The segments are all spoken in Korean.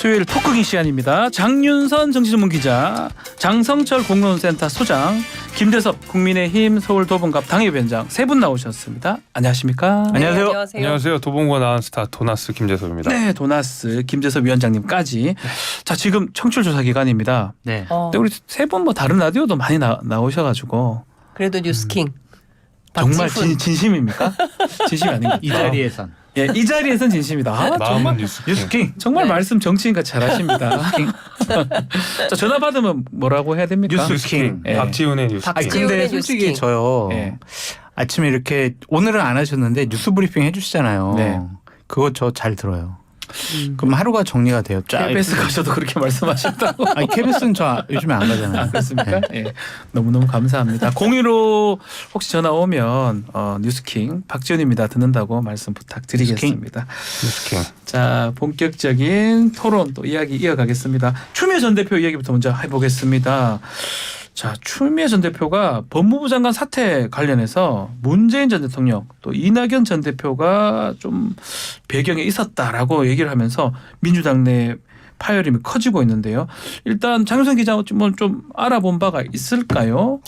수요일 토크기 시간입니다. 장윤선 정치전문기자, 장성철 공론센터 소장, 김대섭 국민의힘 서울 도봉갑 당협위원장 세 분 나오셨습니다. 안녕하십니까? 네, 안녕하세요. 안녕하세요. 도봉구 아나운스타 도나스 김재섭입니다. 네, 도나스 김재섭 위원장님까지. 자, 지금 청취율 조사 기간입니다. 네. 근데 우리 세 분 뭐 다른 라디오도 많이 나오셔가지고 그래도 뉴스킹. 정말 박지훈. 진심입니까? 진심이 아닌가? 이 자리에선 예, 이 자리에선 진심이다. 마음은 정말 뉴스킹. 정말 네. 말씀 정치인같이 잘하십니다. 자, 전화 받으면 뭐라고 해야 됩니까? 뉴스킹. 예. 박지훈의 뉴스킹. 아니 박지훈의 근데 솔직히 뉴스킹. 저요 예. 아침에 이렇게 오늘은 안 하셨는데 뉴스 브리핑 해주시잖아요. 네. 그거 저 잘 들어요. 그럼 하루가 정리가 돼요. 쫙. KBS 가셔도 그렇게 말씀하셨다고. 아니 KBS는 저 요즘에 안 가잖아요. 그렇습니까? 예. 너무너무 감사합니다. 01로 혹시 전화 오면 뉴스킹 박지훈입니다. 듣는다고 말씀 부탁드리겠습니다. 뉴스킹. 자, 본격적인 토론 또 이야기 이어가겠습니다. 추미애 전 대표 이야기부터 먼저 해보겠습니다. 자, 추미애 전 대표가 법무부 장관 사태 관련해서 문재인 전 대통령 또 이낙연 전 대표가 좀 배경에 있었다라고 얘기를 하면서 민주당 내 파열음이 커지고 있는데요. 일단 장윤선 기자 좀 알아본 바가 있을까요?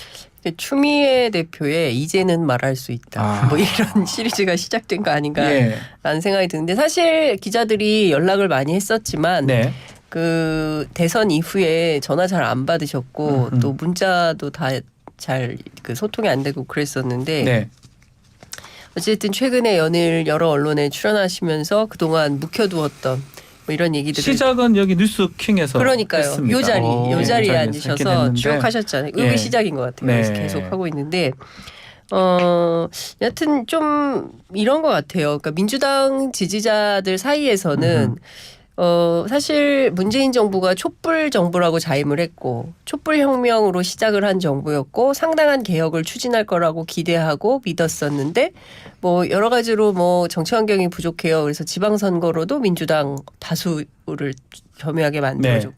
추미애 대표의 이제는 말할 수 있다. 아. 뭐 이런 시리즈가 시작된 거 아닌가라는 예. 생각이 드는데 사실 기자들이 연락을 많이 했었지만 네. 그 대선 이후에 전화 잘 안 받으셨고 음흠. 또 문자도 다 잘 그 소통이 안 되고 그랬었는데 네. 어쨌든 최근에 연일 여러 언론에 출연하시면서 그동안 묵혀두었던 뭐 이런 얘기들을 시작은 여기 뉴스킹에서 그러니까요. 했습니다. 요 자리, 오, 요 자리에 자리에서 앉으셔서 했긴 쭉 했는데. 하셨잖아요. 예. 여기 시작인 것 같아요. 그래서 네. 계속 하고 있는데 여하튼 좀 이런 것 같아요. 그러니까 민주당 지지자들 사이에서는 사실 문재인 정부가 촛불 정부라고 자임을 했고 촛불 혁명으로 시작을 한 정부였고 상당한 개혁을 추진할 거라고 기대하고 믿었었는데 뭐 여러 가지로 뭐 정치 환경이 부족해요. 그래서 지방선거로도 민주당 다수를 겸유하게 만들어줬고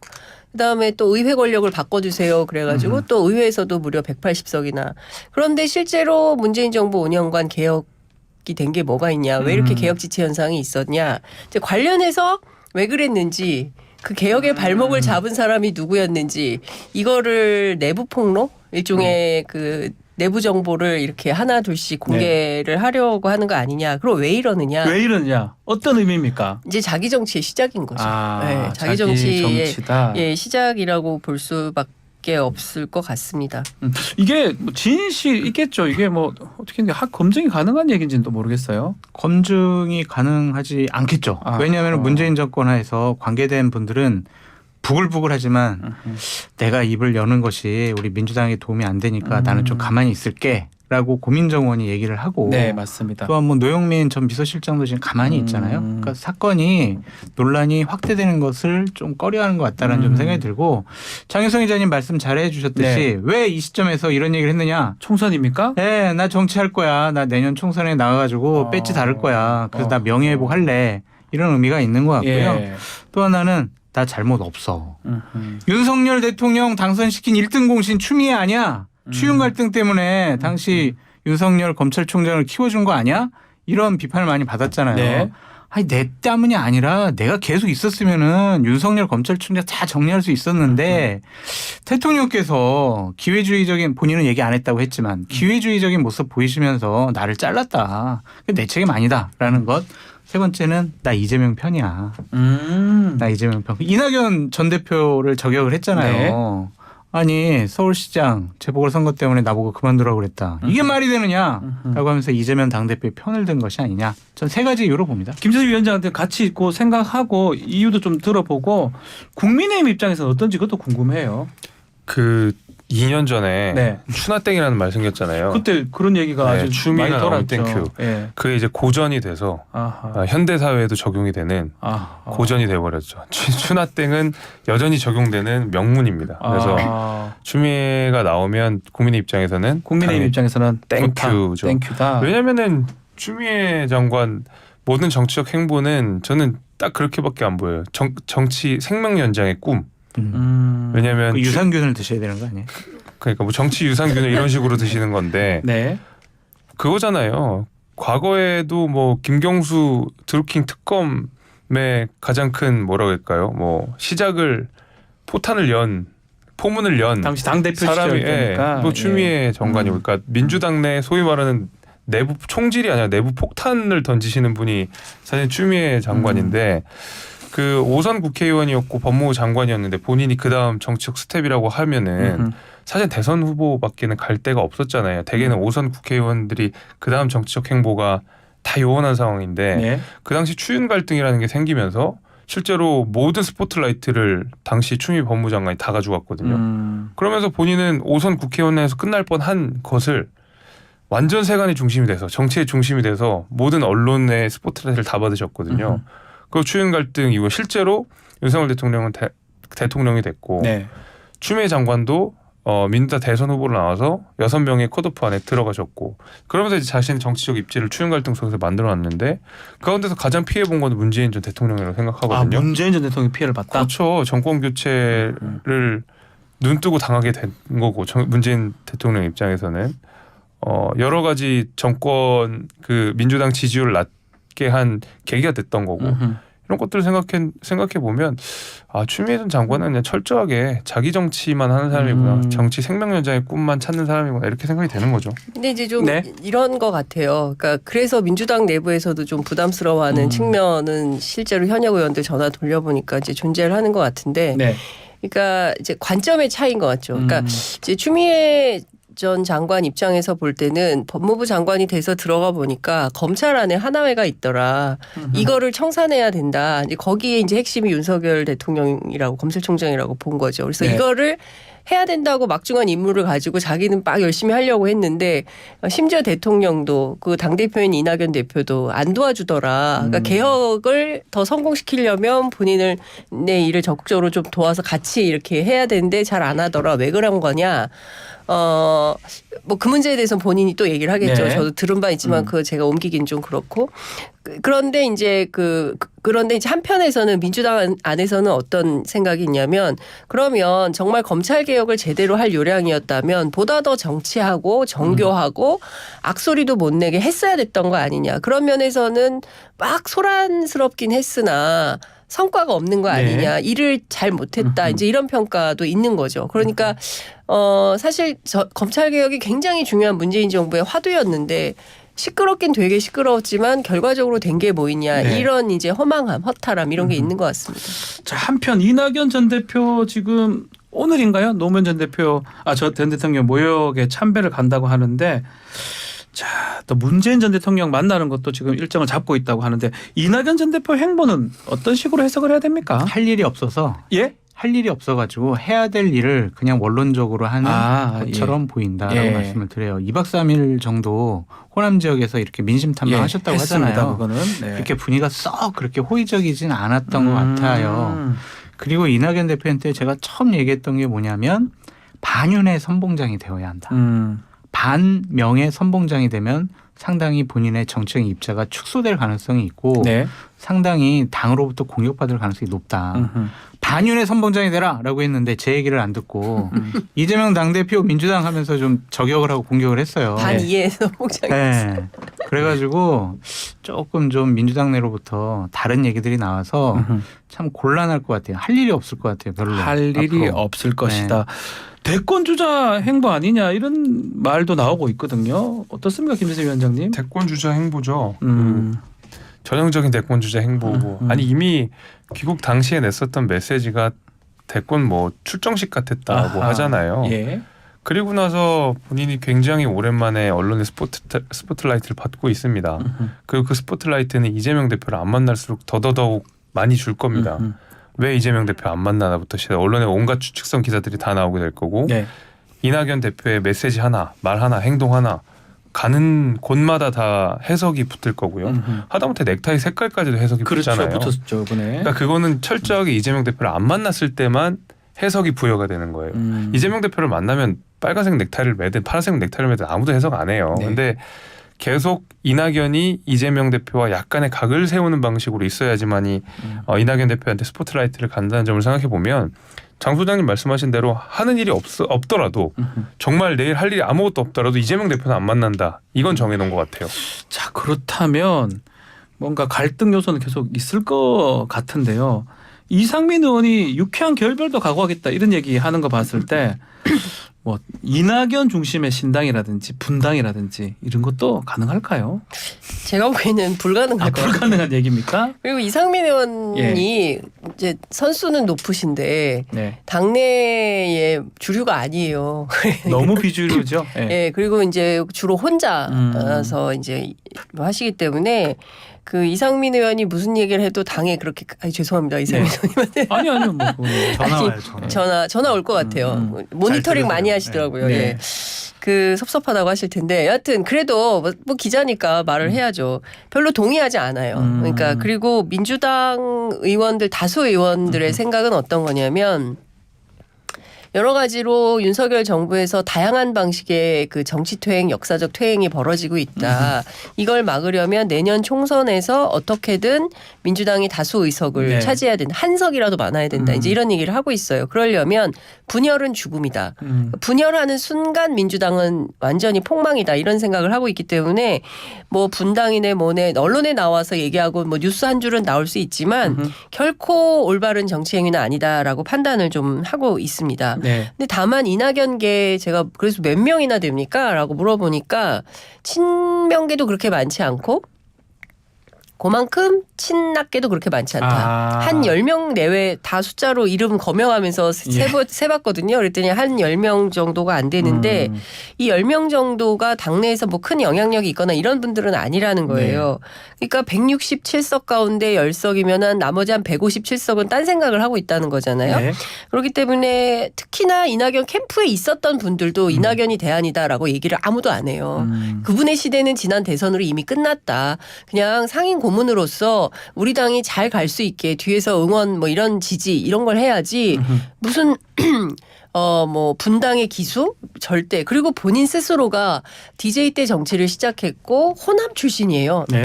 그다음에 또 의회 권력을 바꿔주세요. 그래가지고 또 의회에서도 무려 180석이나. 그런데 실제로 문재인 정부 5년간 개혁이 된 게 뭐가 있냐. 왜 이렇게 개혁 지체 현상이 있었냐. 이제 관련해서 왜 그랬는지 그 개혁의 발목을 잡은 사람이 누구였는지 이거를 내부 폭로 일종의 그 내부 정보를 이렇게 하나 둘씩 공개를 하려고 하는 거 아니냐. 그럼 왜 이러느냐. 왜 이러냐? 어떤 의미입니까? 이제 자기 정치의 시작인 거죠. 아, 네, 자기 자기 정치의 정치다. 예, 시작이라고 볼 수밖에 없을 것 같습니다. 이게 뭐 진실 있겠죠. 이게 뭐 어떻게 검증이 가능한 얘기인지는 또 모르겠어요. 검증이 가능하지 않겠죠. 아, 왜냐하면 문재인 정권 하에서 관계된 분들은 부글부글하지만 내가 입을 여는 것이 우리 민주당에 도움이 안 되니까 나는 좀 가만히 있을게라고 고민정원이 얘기를 하고 네, 맞습니다. 또한 뭐 노영민 전 비서실장도 지금 가만히 있잖아요. 그러니까 사건이 논란이 확대되는 것을 좀 꺼려하는 것 같다라는 좀 생각이 들고 장윤성 기자님 말씀 잘해 주셨듯이 네. 왜 이 시점에서 이런 얘기를 했느냐. 총선입니까? 네, 나 정치할 거야. 나 내년 총선에 나가가지고 배지 다를 거야. 그래서 나 명예회복 할래. 이런 의미가 있는 것 같고요. 예. 또 하나는 나 잘못 없어. 음흠. 윤석열 대통령 당선시킨 1등 공신 추미애 아니야. 추윤 갈등 때문에 당시 윤석열 검찰총장을 키워준 거 아니야? 이런 비판을 많이 받았잖아요. 네. 아니 내 때문이 아니라 내가 계속 있었으면은 윤석열 검찰총장 다 정리할 수 있었는데 대통령께서 기회주의적인 본인은 얘기 안 했다고 했지만 기회주의적인 모습 보이시면서 나를 잘랐다. 내 책임 아니다라는 것. 세 번째는 나 이재명 편이야. 나 이재명 편. 이낙연 전 대표를 저격을 했잖아요. 아니 서울시장 재보궐선거 때문에 나보고 그만두라고 그랬다. 이게 말이 되느냐라고 하면서 이재명 당대표의 편을 든 것이 아니냐. 전 세 가지 이유로 봅니다. 김재섭 위원장한테 같이 있고 생각하고 이유도 좀 들어보고 국민의힘 입장에서는 어떤지 그것도 궁금해요. 그 2년 전에 네. 추나땡이라는 말 생겼잖아요. 그때 그런 얘기가 네, 아주 추미애 많이 나오면 돌았죠. 땡큐. 예. 그게 이제 고전이 돼서 아하. 현대 사회에도 적용이 되는 고전이 돼버렸죠. 추나땡은 여전히 적용되는 명문입니다. 그래서 추미애가 나오면 국민의 입장에서는 국민의힘 입장에서는 땡큐죠. 땡큐다. 왜냐면은 추미애 장관 모든 정치적 행보는 저는 딱 그렇게밖에 안 보여요. 정치 생명 연장의 꿈. 왜냐하면 그 유산균을 드셔야 되는 거 아니에요? 그러니까 뭐 정치 유산균을 이런 식으로 드시는 건데 네. 그거잖아요. 과거에도 뭐 김경수 드루킹 특검 가장 큰 뭐라고 할까요? 뭐 포문을 연 당시 당대표 사람이 시절이니까. 뭐 추미애 장관이고 그러니까 민주당 내 소위 말하는 내부 총질이 아니라 내부 폭탄을 던지시는 분이 사실 추미애 장관인데 그 5선 국회의원이었고 법무부 장관이었는데 본인이 그다음 정치적 스텝이라고 하면은 사실 대선 후보밖에는 갈 데가 없었잖아요. 대개는 5선 국회의원들이 그다음 정치적 행보가 다 요원한 상황인데 네. 그 당시 추윤 갈등이라는 게 생기면서 실제로 모든 스포트라이트를 당시 추미애 법무장관이 다 가져갔거든요. 그러면서 본인은 5선 국회의원에서 끝날 뻔한 것을 완전 세간의 중심이 돼서 정치의 중심이 돼서 모든 언론의 스포트라이트를 다 받으셨거든요. 그 추윤 갈등 이후에 실제로 윤석열 대통령은 대통령이 됐고 네. 추미애 장관도 민주당 대선 후보로 나와서 6명의 컷오프 안에 들어가셨고 그러면서 이제 자신의 정치적 입지를 추윤 갈등 속에서 만들어놨는데 그 가운데서 가장 피해본 건 문재인 전 대통령이라고 생각하거든요. 아, 문재인 전 대통령이 피해를 봤다? 그렇죠. 정권 교체를 눈뜨고 당하게 된 거고 문재인 대통령 입장에서는 여러 가지 정권 그 민주당 지지율을 낮게 한 계기가 됐던 거고 이런 것들을 생각해 보면 추미애 전 장관은 그냥 철저하게 자기 정치만 하는 사람이구나. 정치 생명연장의 꿈만 찾는 사람이구나. 이렇게 생각이 되는 거죠. 근데 이제 좀 네. 이런 것 같아요. 그러니까 그래서 민주당 내부에서도 좀 부담스러워하는 측면은 실제로 현역 의원들 전화 돌려보니까 이제 존재를 하는 것 같은데. 네. 그러니까 이제 관점의 차이인 것 같죠. 그러니까 이제 추미애 전 장관 입장에서 볼 때는 법무부 장관이 돼서 들어가 보니까 검찰 안에 하나회가 있더라. 이거를 청산해야 된다. 이제 거기에 이제 핵심이 윤석열 대통령이라고 검찰총장이라고 본 거죠. 그래서 네. 이거를 해야 된다고 막중한 임무를 가지고 자기는 막 열심히 하려고 했는데 심지어 대통령도 그 당대표인 이낙연 대표도 안 도와주더라. 그러니까 개혁을 더 성공시키려면 본인을 내 일을 적극적으로 좀 도와서 같이 이렇게 해야 되는데 잘 안 하더라. 왜 그런 거냐. 뭐 그 문제에 대해서는 본인이 또 얘기를 하겠죠. 네. 저도 들은 바 있지만 그거 제가 옮기긴 좀 그렇고. 그런데 이제 그런데 이제 한편에서는 민주당 안에서는 어떤 생각이 있냐면 그러면 정말 검찰 개혁을 제대로 할 요량이었다면 보다 더 정치하고 정교하고 악소리도 못 내게 했어야 됐던 거 아니냐. 그런 면에서는 막 소란스럽긴 했으나 성과가 없는 거 아니냐. 네. 일을 잘 못했다. 이제 이런 평가도 있는 거죠. 그러니까 사실 검찰 개혁이 굉장히 중요한 문재인 정부의 화두였는데 시끄럽긴 되게 시끄러웠지만 결과적으로 된 게 뭐 있냐. 네. 이런 이제 허망함, 허탈함 이런 게 있는 것 같습니다. 자, 한편 이낙연 전 대표 지금 오늘인가요? 노무현 전 대표 전 대통령 모욕에 참배를 간다고 하는데 자, 또 문재인 전 대통령 만나는 것도 지금 일정을 잡고 있다고 하는데 이낙연 전 대표 행보는 어떤 식으로 해석을 해야 됩니까? 할 일이 없어서 예? 할 일이 없어가지고 해야 될 일을 그냥 원론적으로 하는 것처럼 보인다라고 예. 말씀을 드려요. 2박 3일 정도 호남 지역에서 이렇게 민심 탐방하셨다고 했습니다, 하잖아요. 그거는. 네. 그렇게 분위기가 썩 그렇게 호의적이진 않았던 것 같아요. 그리고 이낙연 대표한테 제가 처음 얘기했던 게 뭐냐면 반윤의 선봉장이 되어야 한다. 반명의 선봉장이 되면 상당히 본인의 정치적 입자가 축소될 가능성이 있고 네. 상당히 당으로부터 공격받을 가능성이 높다. 반윤의 선봉장이 되라라고 했는데 제 얘기를 안 듣고 이재명 당대표 민주당 하면서 좀 저격을 하고 공격을 했어요. 반이해서 목장이 네. 그래가지고 조금 좀 민주당 내로부터 다른 얘기들이 나와서 참 곤란할 것 같아요. 할 일이 없을 것 같아요. 별로. 할 일이 앞으로. 없을 것이다. 대권 주자 행보 아니냐 이런 말도 나오고 있거든요. 어떻습니까, 김재세 위원장님? 대권 주자 행보죠. 전형적인 대권 주자 행보고 아니 이미 귀국 당시에 냈었던 메시지가 대권 뭐 출정식 같았다고 하잖아요. 예. 그리고 나서 본인이 굉장히 오랜만에 언론의 스포트라이트를 받고 있습니다. 그리고 그 스포트라이트는 이재명 대표를 안 만날수록 더더욱 많이 줄 겁니다. 왜 이재명 대표 안 만나나부터 시작 언론의 온갖 추측성 기사들이 다 나오게 될 거고 네. 이낙연 대표의 메시지 하나, 말 하나, 행동 하나 가는 곳마다 다 해석이 붙을 거고요. 하다못해 넥타이 색깔까지도 해석이 붙잖아요. 그렇죠. 붙었죠, 이번에. 그러니까 그거는 철저하게 이재명 대표를 안 만났을 때만 해석이 부여가 되는 거예요. 이재명 대표를 만나면 빨간색 넥타이를 매든 파란색 넥타이를 매든 아무도 해석 안 해요. 네. 근데 계속 이낙연이 이재명 대표와 약간의 각을 세우는 방식으로 있어야지만이 이낙연 대표한테 스포트라이트를 간다는 점을 생각해 보면 장 소장님 말씀하신 대로 하는 일이 없더라도 정말 내일 할 일이 아무것도 없더라도 이재명 대표는 안 만난다. 이건 정해놓은 것 같아요. 자, 그렇다면 뭔가 갈등 요소는 계속 있을 것 같은데요. 이상민 의원이 유쾌한 결별도 각오하겠다 이런 얘기하는 거 봤을 때 뭐 이낙연 중심의 신당이라든지 분당이라든지 이런 것도 가능할까요? 제가 보기에는 불가능할 것 같아요. 불가능한 얘기입니까? 그리고 이상민 의원이 이제 선수는 높으신데 네. 당내의 주류가 아니에요. 너무 비주류죠. 예. 예, 그리고 이제 주로 혼자서 이제 뭐 하시기 때문에 그 이상민 의원이 무슨 얘기를 해도 당에 그렇게 죄송합니다 이상민 의원님한테 아니요 뭐 그거는. 전화 와요. 전화 올 것 같아요. 모니터링 많이 하시더라고요. 네. 예. 그 섭섭하다고 하실 텐데 여하튼 그래도 뭐 기자니까 말을 해야죠. 별로 동의하지 않아요. 그러니까 그리고 민주당 의원들 다수 의원들의 생각은 어떤 거냐면 여러 가지로 윤석열 정부에서 다양한 방식의 그 정치 퇴행, 역사적 퇴행이 벌어지고 있다. 이걸 막으려면 내년 총선에서 어떻게든 민주당이 다수 의석을 네. 차지해야 된다. 한 석이라도 많아야 된다. 이제 이런 얘기를 하고 있어요. 그러려면 분열은 죽음이다. 분열하는 순간 민주당은 완전히 폭망이다. 이런 생각을 하고 있기 때문에 뭐 분당이네 뭐네 언론에 나와서 얘기하고 뭐 뉴스 한 줄은 나올 수 있지만 결코 올바른 정치 행위는 아니다라고 판단을 좀 하고 있습니다. 네. 근데 다만 이낙연계 제가 그래서 몇 명이나 됩니까? 라고 물어보니까 친명계도 그렇게 많지 않고 그만큼 친낙계도 그렇게 많지 않다. 아. 한 10명 내외 다 숫자로 이름 거명하면서 세봤거든요. 그랬더니 한 10명 정도가 안 되는데 이 10명 정도가 당내에서 뭐 큰 영향력이 있거나 이런 분들은 아니라는 거예요. 그러니까 167석 가운데 10석이면 나머지 한 157석은 딴 생각을 하고 있다는 거잖아요. 네. 그렇기 때문에 특히나 이낙연 캠프에 있었던 분들도 이낙연이 대안이다라고 얘기를 아무도 안 해요. 그분의 시대는 지난 대선으로 이미 끝났다. 그냥 상임 고문으로서 우리 당이 잘 갈 수 있게 뒤에서 응원 뭐 이런 지지 이런 걸 해야지 무슨 뭐 분당의 기수 절대 그리고 본인 스스로가 DJ 때 정치를 시작했고 호남 출신이에요. 네.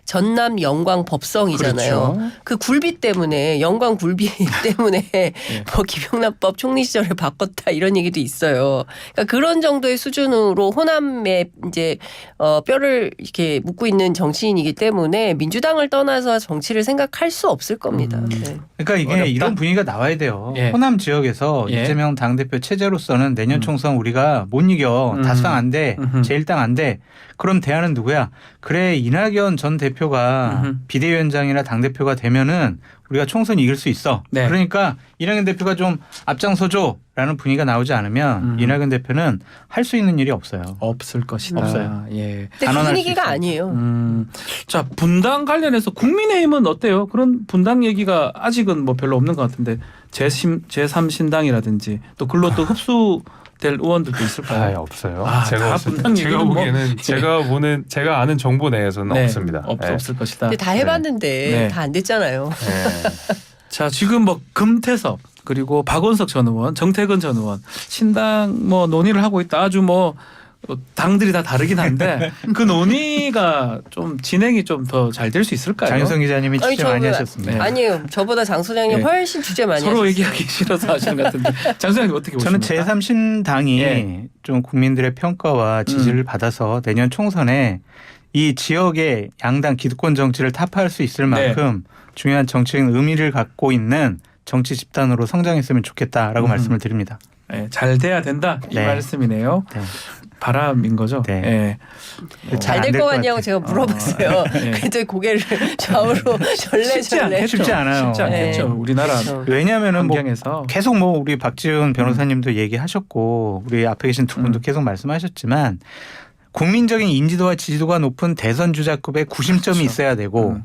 전남 영광 법성이잖아요. 그렇죠. 그 굴비 때문에 영광 굴비 때문에 뭐 김영란법 총리 시절에 바꿨다 이런 얘기도 있어요. 그러니까 그런 정도의 수준으로 호남에 이제 뼈를 이렇게 묻고 있는 정치인이기 때문에 민주당을 떠나서 정치를 생각할 수 없을 겁니다. 네. 그러니까 이게 어렵다. 이런 분위기가 나와야 돼요. 예. 호남 지역에서 예. 이재명 당대표 체제로서는 내년 총선 우리가 못 이겨. 다수당 안 돼. 제1당 안 돼. 그럼 대안은 누구야? 그래 이낙연 전 대표가 비대위원장이나 당대표가 되면은 우리가 총선 이길 수 있어. 네. 그러니까 이낙연 대표가 좀 앞장서줘라는 분위기가 나오지 않으면 이낙연 대표는 할 수 있는 일이 없어요. 없을 것이다. 없어요. 예. 근데 그 단언할 수 분위기가 있어요. 아니에요. 자 분당 관련해서 국민의힘은 어때요? 그런 분당 얘기가 아직은 뭐 별로 없는 것 같은데 제3신당이라든지 또 글로 또 흡수될 의원들도 있을까요? 없어요. 아, 제가 다 봤을 때, 분당 제가 얘기는 뭐- 보기에는 제가 아는 정보 내에서는 네, 없습니다. 예. 없을 것이다. 근데 다 해봤는데 네. 다 안 됐잖아요. 예. 자 지금 뭐 금태섭 그리고 박원석 전 의원, 정태근 전 의원 신당 뭐 논의를 하고 있다. 아주 뭐 당들이 다 다르긴 한데 그 논의가 좀 진행이 좀 더 잘 될 수 있을까요? 장윤성 기자님이 아니, 취재 많이 저는- 하셨습니다. 네. 아니에요. 저보다 장 소장님 네. 훨씬 주제 많이 서로 하셨어요. 얘기하기 싫어서 하시는 것 같은데 장 소장님 어떻게 저는 보십니까? 제3신당이 예. 좀 국민들의 평가와 지지를 받아서 내년 총선에 이 지역의 양당 기득권 정치를 타파할 수 있을 네. 만큼 중요한 정치적인 의미를 갖고 있는 정치 집단으로 성장했으면 좋겠다라고 말씀을 드립니다. 네, 잘 돼야 된다 이 네. 말씀이네요. 네. 바람인 거죠. 네. 예. 잘 안 될 될 것 것 같냐고 같아요. 제가 물어봤어요. 네. 그때 고개를 좌우로 쉽지 않겠죠. 절레절레. 쉽지 않아요. 쉽지 않겠죠. 네. 우리나라 그렇죠. 왜냐하면은 뭐 환경에서 계속 뭐 우리 박지훈 변호사님도 얘기하셨고 우리 앞에 계신 두 분도 계속 말씀하셨지만 국민적인 인지도와 지지도가 높은 대선 주자급의 구심점이 그렇죠. 있어야 되고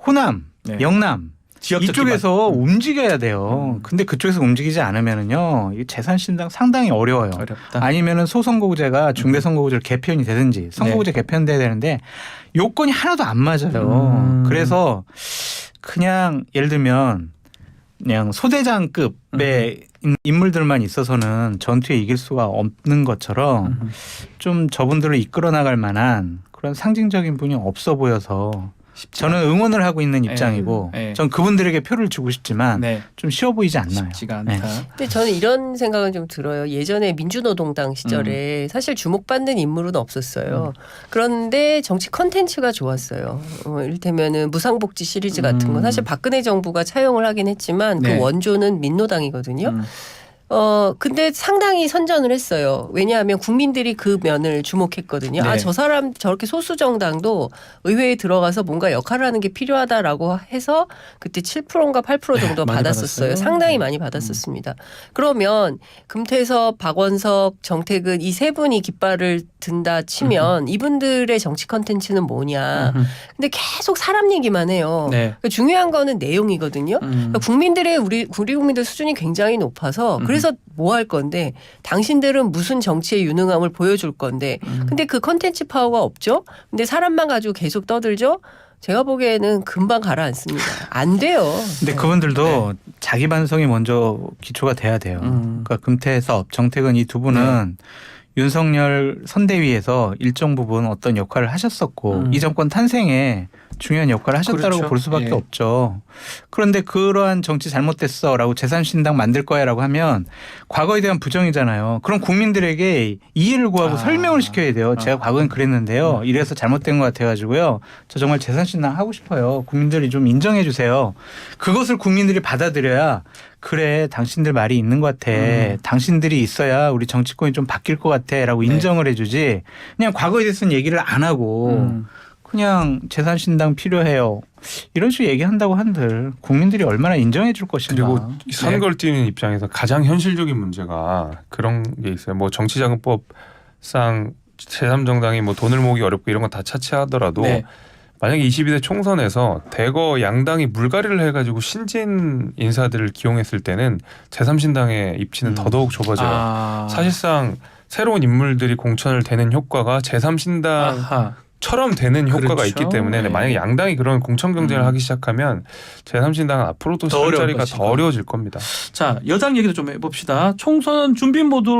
호남, 네. 영남 지역적 이쪽에서 움직여야 돼요. 근데 그쪽에서 움직이지 않으면은요, 이 재산신당 상당히 어려워요. 어렵다. 아니면은 소선거구제가 중대선거구제로 개편이 되든지 선거구제 개편돼야 되는데 요건이 하나도 안 맞아요. 그래서 그냥 예를 들면 그냥 소대장급의 인물들만 있어서는 전투에 이길 수가 없는 것처럼 좀 저분들을 이끌어 나갈 만한 그런 상징적인 분이 없어 보여서 저는 응원을 하고 있는 입장이고 네. 전 그분들에게 표를 주고 싶지만 네. 좀 쉬워 보이지 않나요? 쉽지가 않다. 네. 근데 저는 이런 생각은 좀 들어요. 예전에 민주노동당 시절에 사실 주목받는 인물은 없었어요. 그런데 정치 컨텐츠가 좋았어요. 이를테면은 무상복지 시리즈 같은 거 사실 박근혜 정부가 차용을 하긴 했지만 네. 그 원조는 민노당이거든요. 근데 상당히 선전을 했어요. 왜냐하면 국민들이 그 면을 주목했거든요. 네. 아, 저 사람 저렇게 소수 정당도 의회에 들어가서 뭔가 역할을 하는 게 필요하다라고 해서 그때 7%인가 8% 정도 많이 받았었어요. 받았어요? 상당히 많이 받았었습니다. 그러면 금태섭, 박원석, 정태근 이 세 분이 깃발을 든다 치면 이분들의 정치 컨텐츠는 뭐냐. 근데 계속 사람 얘기만 해요. 네. 그러니까 중요한 거는 내용이거든요. 그러니까 국민들의 우리 국민들 수준이 굉장히 높아서 그래서 뭐 할 건데 당신들은 무슨 정치의 유능함을 보여줄 건데 근데 그 컨텐츠 파워가 없죠. 근데 사람만 가지고 계속 떠들죠. 제가 보기에는 금방 가라앉습니다. 안 돼요. 근데 그분들도 자기 반성이 먼저 기초가 돼야 돼요. 그러니까 금태섭, 정태근 이 두 분은 윤석열 선대위에서 일정 부분 어떤 역할을 하셨었고 이 정권 탄생에 중요한 역할을 하셨다고 그렇죠. 볼 수밖에 예. 없죠. 그런데 그러한 정치 잘못됐어라고 재산신당 만들 거야라고 하면 과거에 대한 부정이잖아요. 그럼 국민들에게 이해를 구하고 설명을 시켜야 돼요. 제가 과거엔 그랬는데요. 이래서 잘못된 것 같아가지고요. 저 정말 재산신당 하고 싶어요. 국민들이 좀 인정해 주세요. 그것을 국민들이 받아들여야 그래 당신들 말이 있는 것 같아. 당신들이 있어야 우리 정치권이 좀 바뀔 것 같아라고 인정을 해주지. 그냥 과거에 대해서는 얘기를 안 하고 그냥 재산신당 필요해요. 이런 식으로 얘기한다고 한들 국민들이 얼마나 인정해 줄 것인가. 그리고 선거를 뛰는 입장에서 가장 현실적인 문제가 그런 게 있어요. 뭐 정치자금법상 제3정당이 뭐 돈을 모으기 어렵고 이런 건 다 차치하더라도 네. 만약에 22대 총선에서 대거 양당이 물갈이를 해가지고 신진 인사들을 기용했을 때는 제3신당의 입지는 더더욱 좁아져요. 사실상 새로운 인물들이 공천을 되는 효과가 제3신당 아하. 처럼 되는 효과가 그렇죠. 있기 때문에 네. 만약에 양당이 그런 공천 경쟁을 하기 시작하면 제3신당은 앞으로도 더 어려울 자리가 것이고. 더 어려워질 겁니다. 자, 여당 얘기도 좀 해봅시다. 총선 준비 모드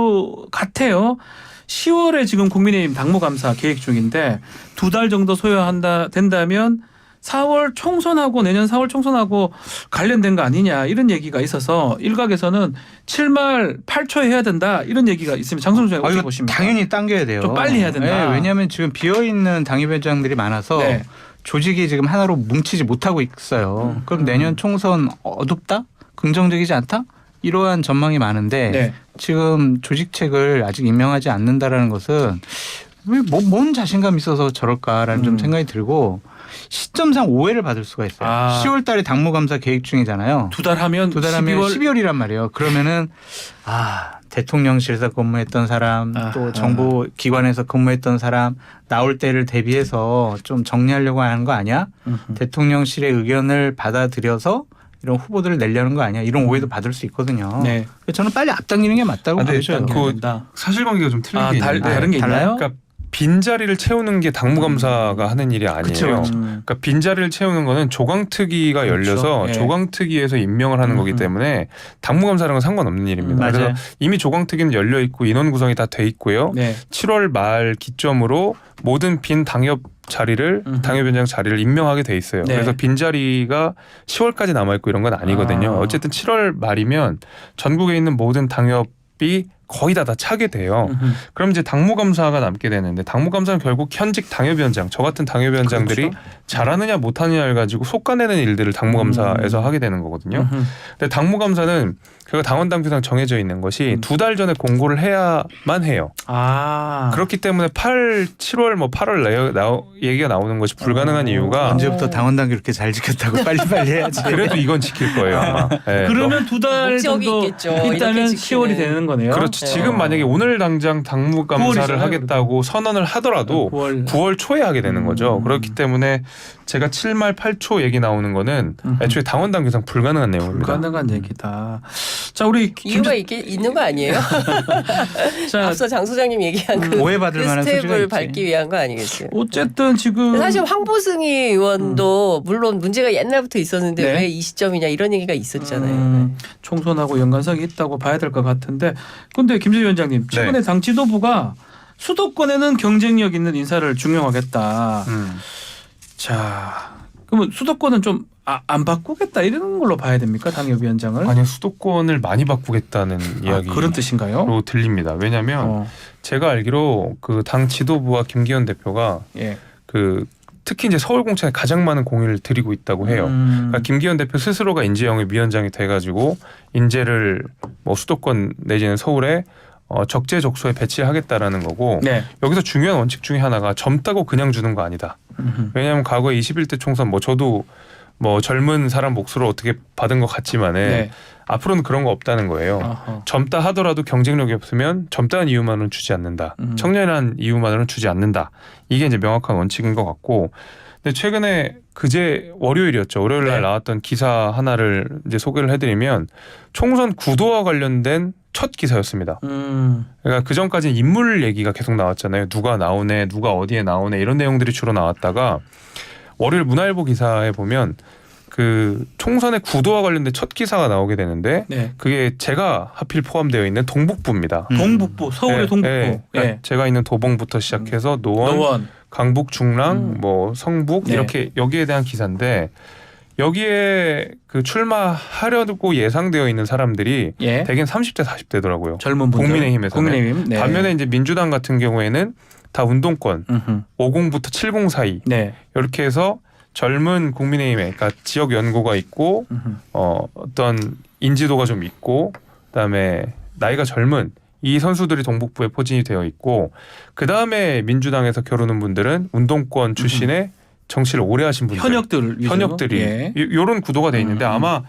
같아요. 10월에 지금 국민의힘 당무감사 계획 중인데 2달 정도 된다면 4월 총선하고 내년 4월 총선하고 관련된 거 아니냐 이런 얘기가 있어서 일각에서는 7말 8초에 해야 된다 이런 얘기가 있습니다. 장성수 장관 어떻게 이거 보십니까? 당연히 당겨야 돼요. 좀 빨리 해야 된다. 네, 왜냐하면 지금 비어있는 당협위원장들이 많아서 네. 조직이 지금 하나로 뭉치지 못하고 있어요. 그럼 내년 총선 어둡다? 긍정적이지 않다? 이러한 전망이 많은데 네. 지금 조직책을 아직 임명하지 않는다라는 것은 뭔 자신감 있어서 저럴까라는 좀 생각이 들고 시점상 오해를 받을 수가 있어요. 10월 달에 당무감사 계획 중이잖아요. 2달 하면 12월이란 말이에요. 그러면은 대통령실에서 근무했던 사람 또 정부 기관에서 근무했던 사람 나올 때를 대비해서 좀 정리하려고 하는 거 아니야? 대통령실의 의견을 받아들여서 이런 후보들을 내려는 거 아니야? 이런 오해도 받을 수 있거든요. 네. 저는 빨리 앞당기는 게 맞다고 보여져요. 그 사실관계가 좀 틀린 게 있는데 다른 게 있나요? 그러니까 빈자리를 채우는 게 당무감사가 하는 일이 아니에요. 그쵸. 그러니까 빈자리를 채우는 거는 조강특위가 열려서 예. 조강특위에서 임명을 하는 거기 때문에 당무감사랑은 상관없는 일입니다. 맞아요. 그래서 이미 조강특위는 열려 있고 인원 구성이 다 돼 있고요. 네. 7월 말 기점으로 모든 빈 당협위원장 자리를 임명하게 돼 있어요. 네. 그래서 빈자리가 10월까지 남아 있고 이런 건 아니거든요. 어쨌든 7월 말이면 전국에 있는 모든 당협이 거의 다 차게 돼요. 그럼 이제 당무감사가 남게 되는데 당무감사는 결국 현직 당협위원장, 저 같은 당협위원장들이 그렇죠. 잘하느냐 못하느냐를 가지고 솎아내는 일들을 당무감사에서 하게 되는 거거든요. 근데 당무감사는 그가 당원당규상 정해져 있는 것이 2달 전에 공고를 해야만 해요. 그렇기 때문에 7월 8월 얘기가 나오는 것이 불가능한 이유가 언제부터 당원당규 이렇게 잘 지켰다고 빨리빨리 해야지. 그래도 이건 지킬 거예요 아마. 네. 그러면 2달 목적이 정도 있겠죠. 있다면 이렇게 10월이 되는 거네요. 그렇죠. 지금 만약에 오늘 당장 당무감사를 9월이잖아요, 하겠다고 선언을 하더라도 9월 초에 하게 되는 거죠. 그렇기 때문에 제가 7말 8초 얘기 나오는 거는 애초에 당원당규상 불가능한 내용입니다. 불가능한 얘기다. 자, 우리 이유가 있는 거 아니에요? 자, 앞서 장 소장님 얘기한 그 오해받을 만한 소지가 스텝을 있지. 밟기 위한 거 아니겠어요? 어쨌든 지금 사실 황보승희 의원도 물론 문제가 옛날부터 있었는데 네. 왜 이 시점이냐 이런 얘기가 있었잖아요. 총선하고 연관성이 있다고 봐야 될 것 같은데 근데 김재희 위원장님 최근에 당 지도부가 수도권에는 경쟁력 있는 인사를 중용하겠다. 자, 그러면 수도권은 좀 안 바꾸겠다 이런 걸로 봐야 됩니까 당협위원장을? 아니요, 수도권을 많이 바꾸겠다는 이야기로 그런 뜻인가요? 들립니다. 왜냐하면 제가 알기로 그 당 지도부와 김기현 대표가 예. 그 특히 이제 서울 공천에 가장 많은 공을 들이고 있다고 해요. 그러니까 김기현 대표 스스로가 인재영입 위원장이 돼가지고 인재를 뭐 수도권 내지는 서울에 적재적소에 배치하겠다라는 거고 네. 여기서 중요한 원칙 중에 하나가 젊다고 그냥 주는 거 아니다. 왜냐하면 과거에 21대 총선 뭐 저도 뭐 젊은 사람 몫으로 어떻게 받은 것 같지만은 네. 앞으로는 그런 거 없다는 거예요. 어허. 젊다 하더라도 경쟁력이 없으면 젊다는 이유만으로는 주지 않는다. 청년이라는 이유만으로는 주지 않는다. 이게 이제 명확한 원칙인 것 같고. 근데 최근에 그제 월요일이었죠. 월요일 날 네. 나왔던 기사 하나를 이제 소개를 해드리면 총선 구도와 관련된 첫 기사였습니다. 그러니까 그 전까지는 인물 얘기가 계속 나왔잖아요. 누가 나오네, 누가 어디에 나오네 이런 내용들이 주로 나왔다가 월요일 문화일보 기사에 보면 그 총선의 구도와 관련된 첫 기사가 나오게 되는데 네. 그게 제가 하필 포함되어 있는 동북부입니다. 동북부 서울의 네, 동북부. 네. 그러니까 예. 제가 있는 도봉부터 시작해서 노원, 노원. 강북, 중랑, 뭐 성북 네. 이렇게 여기에 대한 기사인데 여기에 그 출마하려고 예상되어 있는 사람들이 예. 대개는 30대 40대더라고요. 젊은 분들. 국민의힘에서는. 국민의힘. 네. 반면에 이제 민주당 같은 경우에는 다 운동권 음흠. 50부터 70 사이 네. 이렇게 해서 젊은 국민의힘에 그러니까 지역 연고가 있고 음흠. 어떤 인지도가 좀 있고 그다음에 나이가 젊은 이 선수들이 동북부에 포진이 되어 있고 그다음에 민주당에서 겨루는 분들은 운동권 출신의 정치를 오래 하신 분들 현역들 위주로. 현역들이 예. 이런 구도가 돼 있는데 아마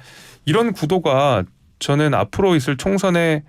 이런 구도가 저는 앞으로 있을 총선의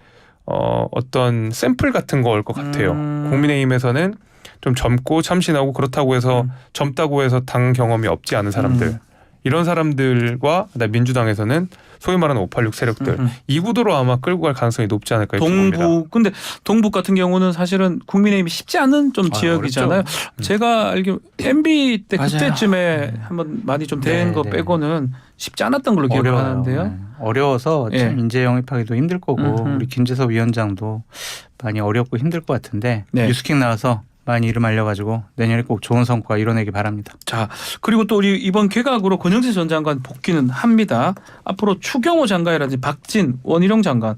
어떤 샘플 같은 거일 것 같아요. 국민의힘에서는 좀 젊고 참신하고 그렇다고 해서 젊다고 해서 당 경험이 없지 않은 사람들 이런 사람들과 그다음에 민주당에서는 소위 말하는 586 세력들 이 구도로 아마 끌고 갈 가능성이 높지 않을까 이렇게 봅니다. 동북 근데 동북 같은 경우는 사실은 국민의힘이 쉽지 않은 좀 지역이잖아요. 제가 알기로 MB 때 맞아요. 그때쯤에 한번 많이 좀 된 네, 거 네. 빼고는 쉽지 않았던 걸로 기억하는데요. 네. 어려워서 예. 참 인재 영입하기도 힘들 거고 음흠. 우리 김재섭 위원장도 많이 어렵고 힘들 것 같은데 네. 뉴스킥 나와서 많이 이름 알려가지고 내년에 꼭 좋은 성과 이뤄내기 바랍니다. 자, 그리고 또 우리 이번 개각으로 권영세 전 장관 복귀는 합니다. 앞으로 추경호 장관이라든지 박진, 원희룡 장관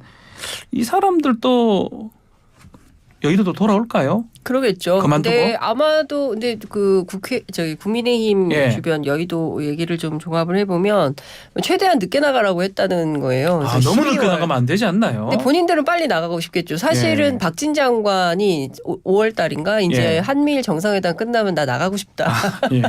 이 사람들도 여의도도 돌아올까요? 그러겠죠. 그만두고? 근데 아마도 근데 그 국민의힘 예. 주변 여의도 얘기를 좀 종합을 해보면 최대한 늦게 나가라고 했다는 거예요. 아, 그래서 너무 늦게 12월. 나가면 안 되지 않나요? 근데 본인들은 빨리 나가고 싶겠죠. 사실은 예. 박진 장관이 5월 달인가 이제 예. 한미일 정상회담 끝나면 나 나가고 싶다. 예.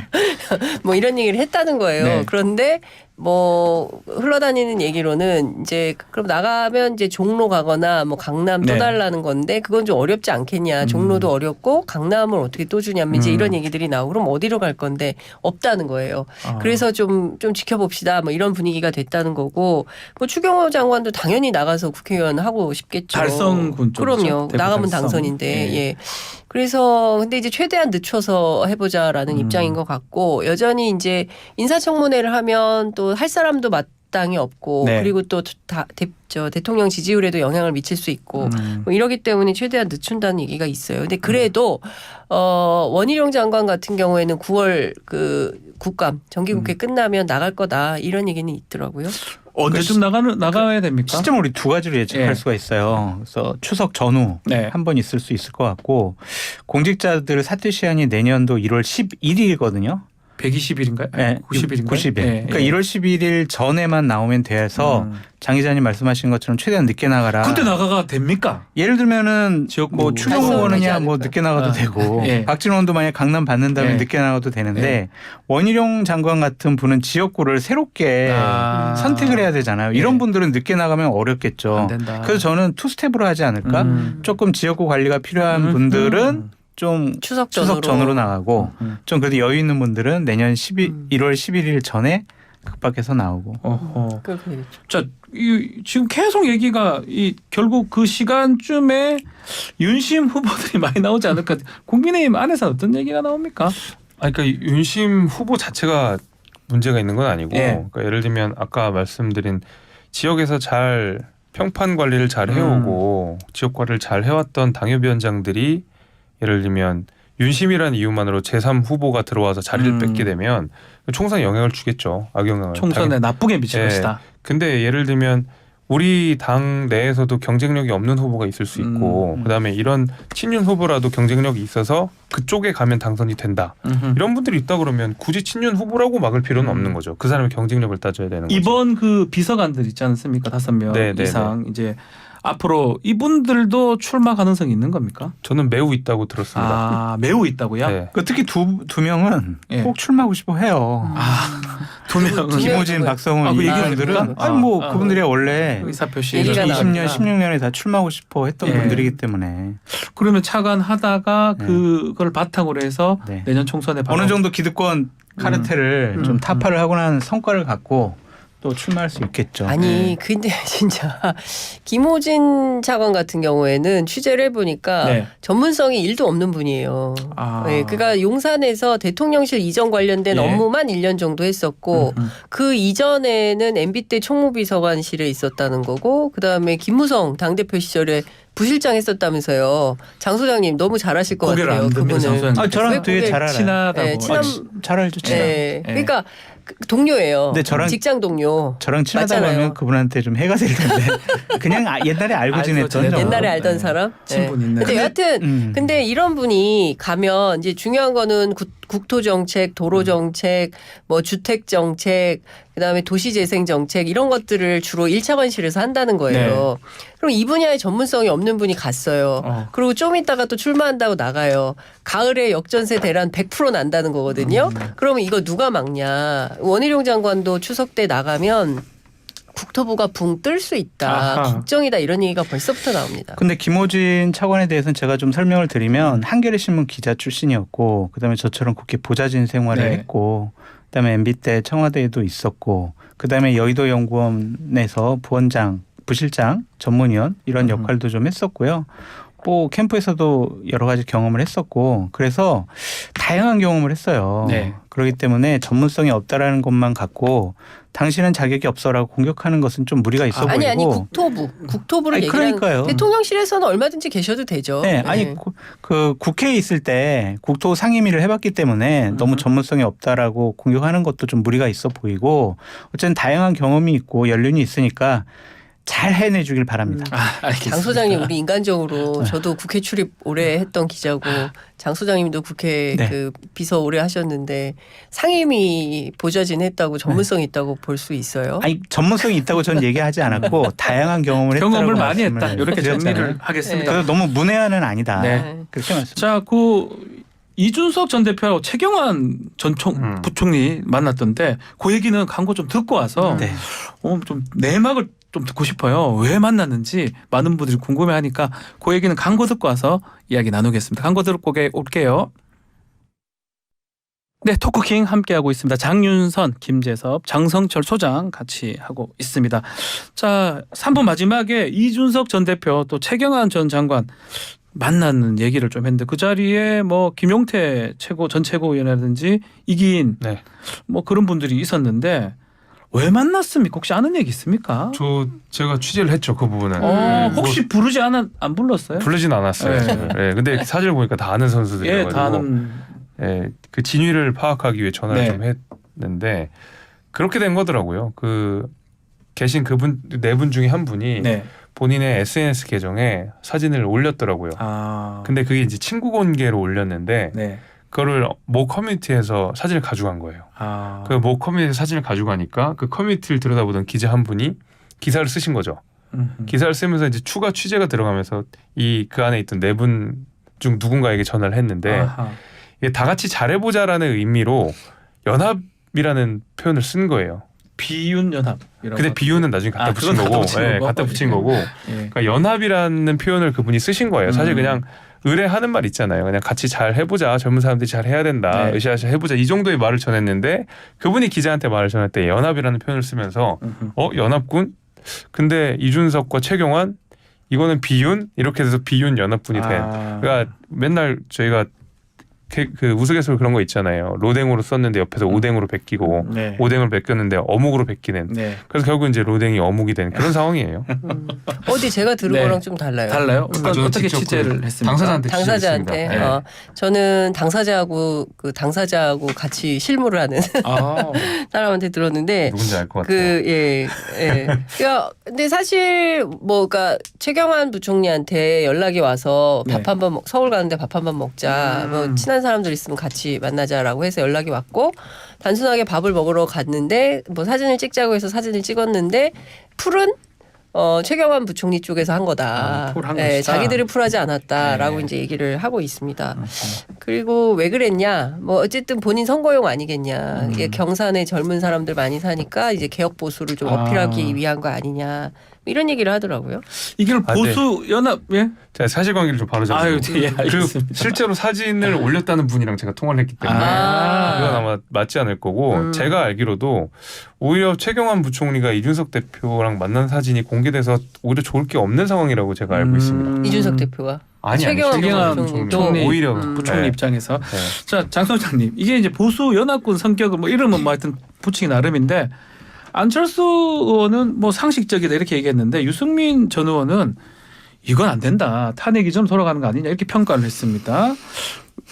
뭐 이런 얘기를 했다는 거예요. 네. 그런데 뭐 흘러다니는 얘기로는 이제 그럼 나가면 이제 종로 가거나 뭐 강남 또 네. 달라는 건데 그건 좀 어렵지 않겠냐. 종로도 어렵고 강남을 어떻게 또 주냐면 이제 이런 얘기들이 나오고 그럼 어디로 갈 건데 없다는 거예요. 아. 그래서 좀 지켜봅시다. 뭐 이런 분위기가 됐다는 거고 뭐 추경호 장관도 당연히 나가서 국회의원 하고 싶겠죠. 달성군 쪽이죠. 그럼요. 대구 나가면 달성. 당선인데. 예. 예. 그래서 근데 이제 최대한 늦춰서 해보자라는 입장인 것 같고 여전히 이제 인사청문회를 하면 또 할 사람도 마땅히 없고 네. 그리고 또 대통령 지지율에도 영향을 미칠 수 있고 뭐 이러기 때문에 최대한 늦춘다는 얘기가 있어요. 근데 그래도 원희룡 장관 같은 경우에는 9월 그 국감 정기국회 끝나면 나갈 거다 이런 얘기는 있더라고요. 언제쯤 나가야 됩니까? 시점 우리 두 가지로 예측할 예. 수가 있어요. 그래서 추석 전후 네. 한 번 있을 수 있을 것 같고 공직자들 사퇴 시한이 내년도 1월 11일이거든요. 120일인가요? 네, 90일인가요? 90일. 예. 그러니까 1월 11일 전에만 나오면 돼서 장 기자님 말씀하신 것처럼 최대한 늦게 나가라. 그때 나가가 됩니까? 예를 들면은 지역구 뭐 추경호 달성되지 의원이냐 뭐 않을까. 늦게 나가도 아, 되고 예. 박진원 의원도 만약 강남 받는다면 예. 늦게 나가도 되는데 예. 원희룡 장관 같은 분은 지역구를 새롭게 아. 선택을 해야 되잖아요. 예. 이런 분들은 늦게 나가면 어렵겠죠. 안 된다. 그래서 저는 투스텝으로 하지 않을까? 음. 조금 지역구 관리가 필요한 분들은 좀 추석 추석 전으로 나가고 좀 그래도 여유 있는 분들은 내년 1월 11일 전에 급박해서 나오고. 어허. 그렇게 되겠죠. 자, 지금 계속 얘기가 결국 그 시간쯤에 윤심 후보들이 많이 나오지 않을까? 국민의힘 안에서 어떤 얘기가 나옵니까? 그러니까 윤심 후보 자체가 문제가 있는 건 아니고 예. 그러니까 예를 들면 아까 말씀드린 지역에서 잘 평판 관리를 잘 해오고 지역 관리를 잘 해왔던 당협위원장들이 예를 들면 윤심이라는 이유만으로 제3 후보가 들어와서 자리를 뺏게 되면 총선에 영향을 주겠죠. 악영향을. 총선에 나쁘게 미칠 예. 것이다. 근데 예를 들면 우리 당 내에서도 경쟁력이 없는 후보가 있을 수 있고 그다음에 이런 친윤 후보라도 경쟁력이 있어서 그쪽에 가면 당선이 된다. 이런 분들이 있다 그러면 굳이 친윤 후보라고 막을 필요는 없는 거죠. 그 사람의 경쟁력을 따져야 되는 거죠. 이번 그 비서관들 있지 않습니까? 5명 네, 네, 이상 이제 앞으로 이분들도 출마 가능성이 있는 겁니까? 저는 매우 있다고 들었습니다. 아, 매우 있다고요? 네. 그 특히 두 명은 예. 꼭 출마하고 싶어 해요. 아, 2명은 두 명. 김호진, 누구예요? 박성훈 아, 그 이 얘기를 분들은 합니까? 아니 뭐 그분들이 원래 의사표시 얘기가 20년, 나오니까. 16년에 다 출마하고 싶어 했던 예. 분들이기 때문에 그러면 차관하다가 네. 그걸 바탕으로 해서 네. 내년 총선에 바로 어느 정도 기득권 카르텔을 좀 타파를 하고 난 성과를 갖고 또 출마할 수 있겠죠. 아니 네. 근데 진짜 김호진 차관 같은 경우에는 취재를 해보니까 네. 전문성이 1도 없는 분이에요. 아. 네, 그러니까 용산에서 대통령실 이전 관련된 예. 업무만 1년 정도 했었고 그 이전에는 MB 때 총무비서관실에 있었다는 거고 그다음에 김무성 당대표 시절에 부실장 했었다면서요. 장 소장님 너무 잘하실 것 고개를 같아요. 안 듭니다, 장 그분은. 소장님. 아, 저랑 왜 되게 고개 잘 알아요. 친하다고. 네, 친한 잘 알죠, 친하. 네. 그러니까 동료예요. 네, 저랑- 직장 동료. 저랑 친하다고 맞잖아요. 하면 그분한테 좀 해가 될 텐데 그냥 옛날에 알고 알고 지냈던 지냈던 정도. 옛날에 알던 네. 사람. 친분 있는. 근데 여하튼 근데 이런 분이 가면 이제 중요한 거는 국토정책, 도로정책, 뭐 주택정책, 그다음에 도시재생정책 이런 것들을 주로 1차관실에서 한다는 거예요. 그럼 이 분야에 전문성이 없는 분이 갔어요. 그리고 좀 있다가 또 출마한다고 나가요. 가을에 역전세 대란 100% 난다는 거거든요. 그러면 이거 누가 막냐. 원희룡 장관도 추석 때 나가면 국토부가 붕 뜰 수 있다. 아하. 국정이다 이런 얘기가 벌써부터 나옵니다. 근데 김호진 차관에 대해서는 제가 좀 설명을 드리면 한겨레 신문 기자 출신이었고 그다음에 저처럼 국회 보좌진 생활을 네. 했고 그다음에 MB 때 청와대에도 있었고 그다음에 여의도 연구원에서 부원장, 부실장, 전문위원 이런 역할도 좀 했었고요. 뭐 캠프에서도 여러 가지 경험을 했었고 그래서 다양한 경험을 했어요. 네. 그렇기 때문에 전문성이 없다라는 것만 갖고 당신은 자격이 없어라고 공격하는 것은 좀 무리가 있어 보이고. 아니 국토부를 아니, 얘기하는 그러니까요. 대통령실에서는 얼마든지 계셔도 되죠. 네, 아니 그 국회에 있을 때 국토 상임위를 해봤기 때문에 너무 전문성이 없다라고 공격하는 것도 좀 무리가 있어 보이고 어쨌든 다양한 경험이 있고 연륜이 있으니까 잘 해내주길 바랍니다. 알겠습니다. 장 소장님 우리 인간적으로 저도 국회 출입 오래 했던 기자고 장 소장님도 국회 네. 그 비서 오래 하셨는데 상임위 보좌진 했다고 전문성이 있다고 볼 수 있어요? 아니 전문성이 있다고 저는 얘기하지 않았고 다양한 경험을 했다고 경험을 많이 말씀을 했다. 이렇게 드렸잖아요. 정리를 하겠습니다. 그래서 너무 문외한은 아니다. 네. 그렇게 말씀. 자, 이준석 전 대표하고 최경환 전 부총리 만났던데 그 얘기는 광고 좀 듣고 와서 네. 좀 내막을 좀 듣고 싶어요. 왜 만났는지 많은 분들이 궁금해하니까 그 얘기는 광고 듣고 와서 이야기 나누겠습니다. 광고 듣고 올게요. 네, 토크킹 함께하고 있습니다. 장윤선, 김재섭, 장성철 소장 같이 하고 있습니다. 자, 3부 마지막에 이준석 전 대표 또 최경환 전 장관 만나는 얘기를 좀 했는데 그 자리에 뭐 김용태 전 최고위원이라든지 이기인 네. 뭐 그런 분들이 있었는데 왜 만났습니까? 혹시 아는 얘기 있습니까? 제가 취재를 했죠 그 부분은. 혹시 부르지 안 불렀어요? 부르진 않았어요. 네. 저는. 네, 근데 사진을 보니까 다 아는 선수들이어가지고 예, 다 아는. 그 진위를 파악하기 위해 전화를 네. 좀 했는데 그렇게 된 거더라고요. 계신 그분 4분 중에 한 분이 네. 본인의 SNS 계정에 사진을 올렸더라고요. 근데 그게 이제 친구 관계로 올렸는데 네. 그거를 모 커뮤니티에서 사진을 가져간 거예요. 그 모 커뮤니티 사진을 가져가니까 그 커뮤니티를 들여다보던 기자 한 분이 기사를 쓰신 거죠. 기사를 쓰면서 이제 추가 취재가 들어가면서 그 안에 있던 4분 중 누군가에게 전화를 했는데 이게 다 같이 잘해보자라는 의미로 연합이라는 표현을 쓴 거예요. 비윤 연합. 근데 비유는 나중에 갖다 붙인 그건 거고, 갖다 붙인 거고. 갖다 붙인 거고. 예. 그러니까 연합이라는 표현을 그분이 쓰신 거예요. 사실 그냥 의뢰하는 말 있잖아요. 그냥 같이 잘 해보자. 젊은 사람들이 잘 해야 된다. 네. 으쌰으쌰 해보자. 이 정도의 말을 전했는데 그분이 기자한테 말을 전할 때 연합이라는 표현을 쓰면서 연합군? 근데 이준석과 최경환? 이거는 비윤? 이렇게 해서 비윤 연합군이 된. 그러니까 맨날 저희가 그 우스갯소리 그런 거 있잖아요. 로댕으로 썼는데 옆에서 오뎅으로 베끼고 네. 오뎅을 베꼈는데 어묵으로 베끼는. 네. 그래서 결국 이제 로댕이 어묵이 된 그런 상황이에요. 어디 제가 들은 네. 거랑 좀 달라요. 달라요? 저는 어떻게 직접 취재를 했습니까? 당사자한테. 네. 저는 당사자하고 같이 실무를 하는 아, 사람한테 들었는데 누군지 알 것 같아요. 야, 근데 사실 그러니까 최경환 부총리한테 연락이 와서 네. 서울 가는데 밥 한 번 먹자. 뭐 친한 사람들 있으면 같이 만나자라고 해서 연락이 왔고 단순하게 밥을 먹으러 갔는데 뭐 사진을 찍자고 해서 사진을 찍었는데 풀은 최경환 부총리 쪽에서 한 거다. 풀한 것이다. 자기들이 풀하지 않았다라고 네. 이제 얘기를 하고 있습니다. 그리고 왜 그랬냐? 뭐 어쨌든 본인 선거용 아니겠냐? 이게 경산에 젊은 사람들 많이 사니까 이제 개혁 보수를 좀 어필하기 위한 거 아니냐? 이런 얘기를 하더라고요. 이걸 보수 연합 예? 제가 사실관계를 좀 바로 잡고 아유, 예, 그 알겠습니다. 실제로 사진을 올렸다는 분이랑 제가 통화를 했기 때문에 아. 이건 아마 맞지 않을 거고 제가 알기로도 오히려 최경환 부총리가 이준석 대표랑 만난 사진이 공개돼서 오히려 좋을 게 없는 상황이라고 제가 알고 있습니다. 이준석 대표가 아니 최경환 부총리 오히려 부총리 네. 입장에서 네. 자, 장 소장님 이게 이제 보수 연합군 성격을 뭐 이름은 뭐 하여튼 붙이기 나름인데 안철수 의원은 뭐 상식적이다 이렇게 얘기했는데 유승민 전 의원은 이건 안 된다. 탄핵이 좀 돌아가는 거 아니냐 이렇게 평가를 했습니다.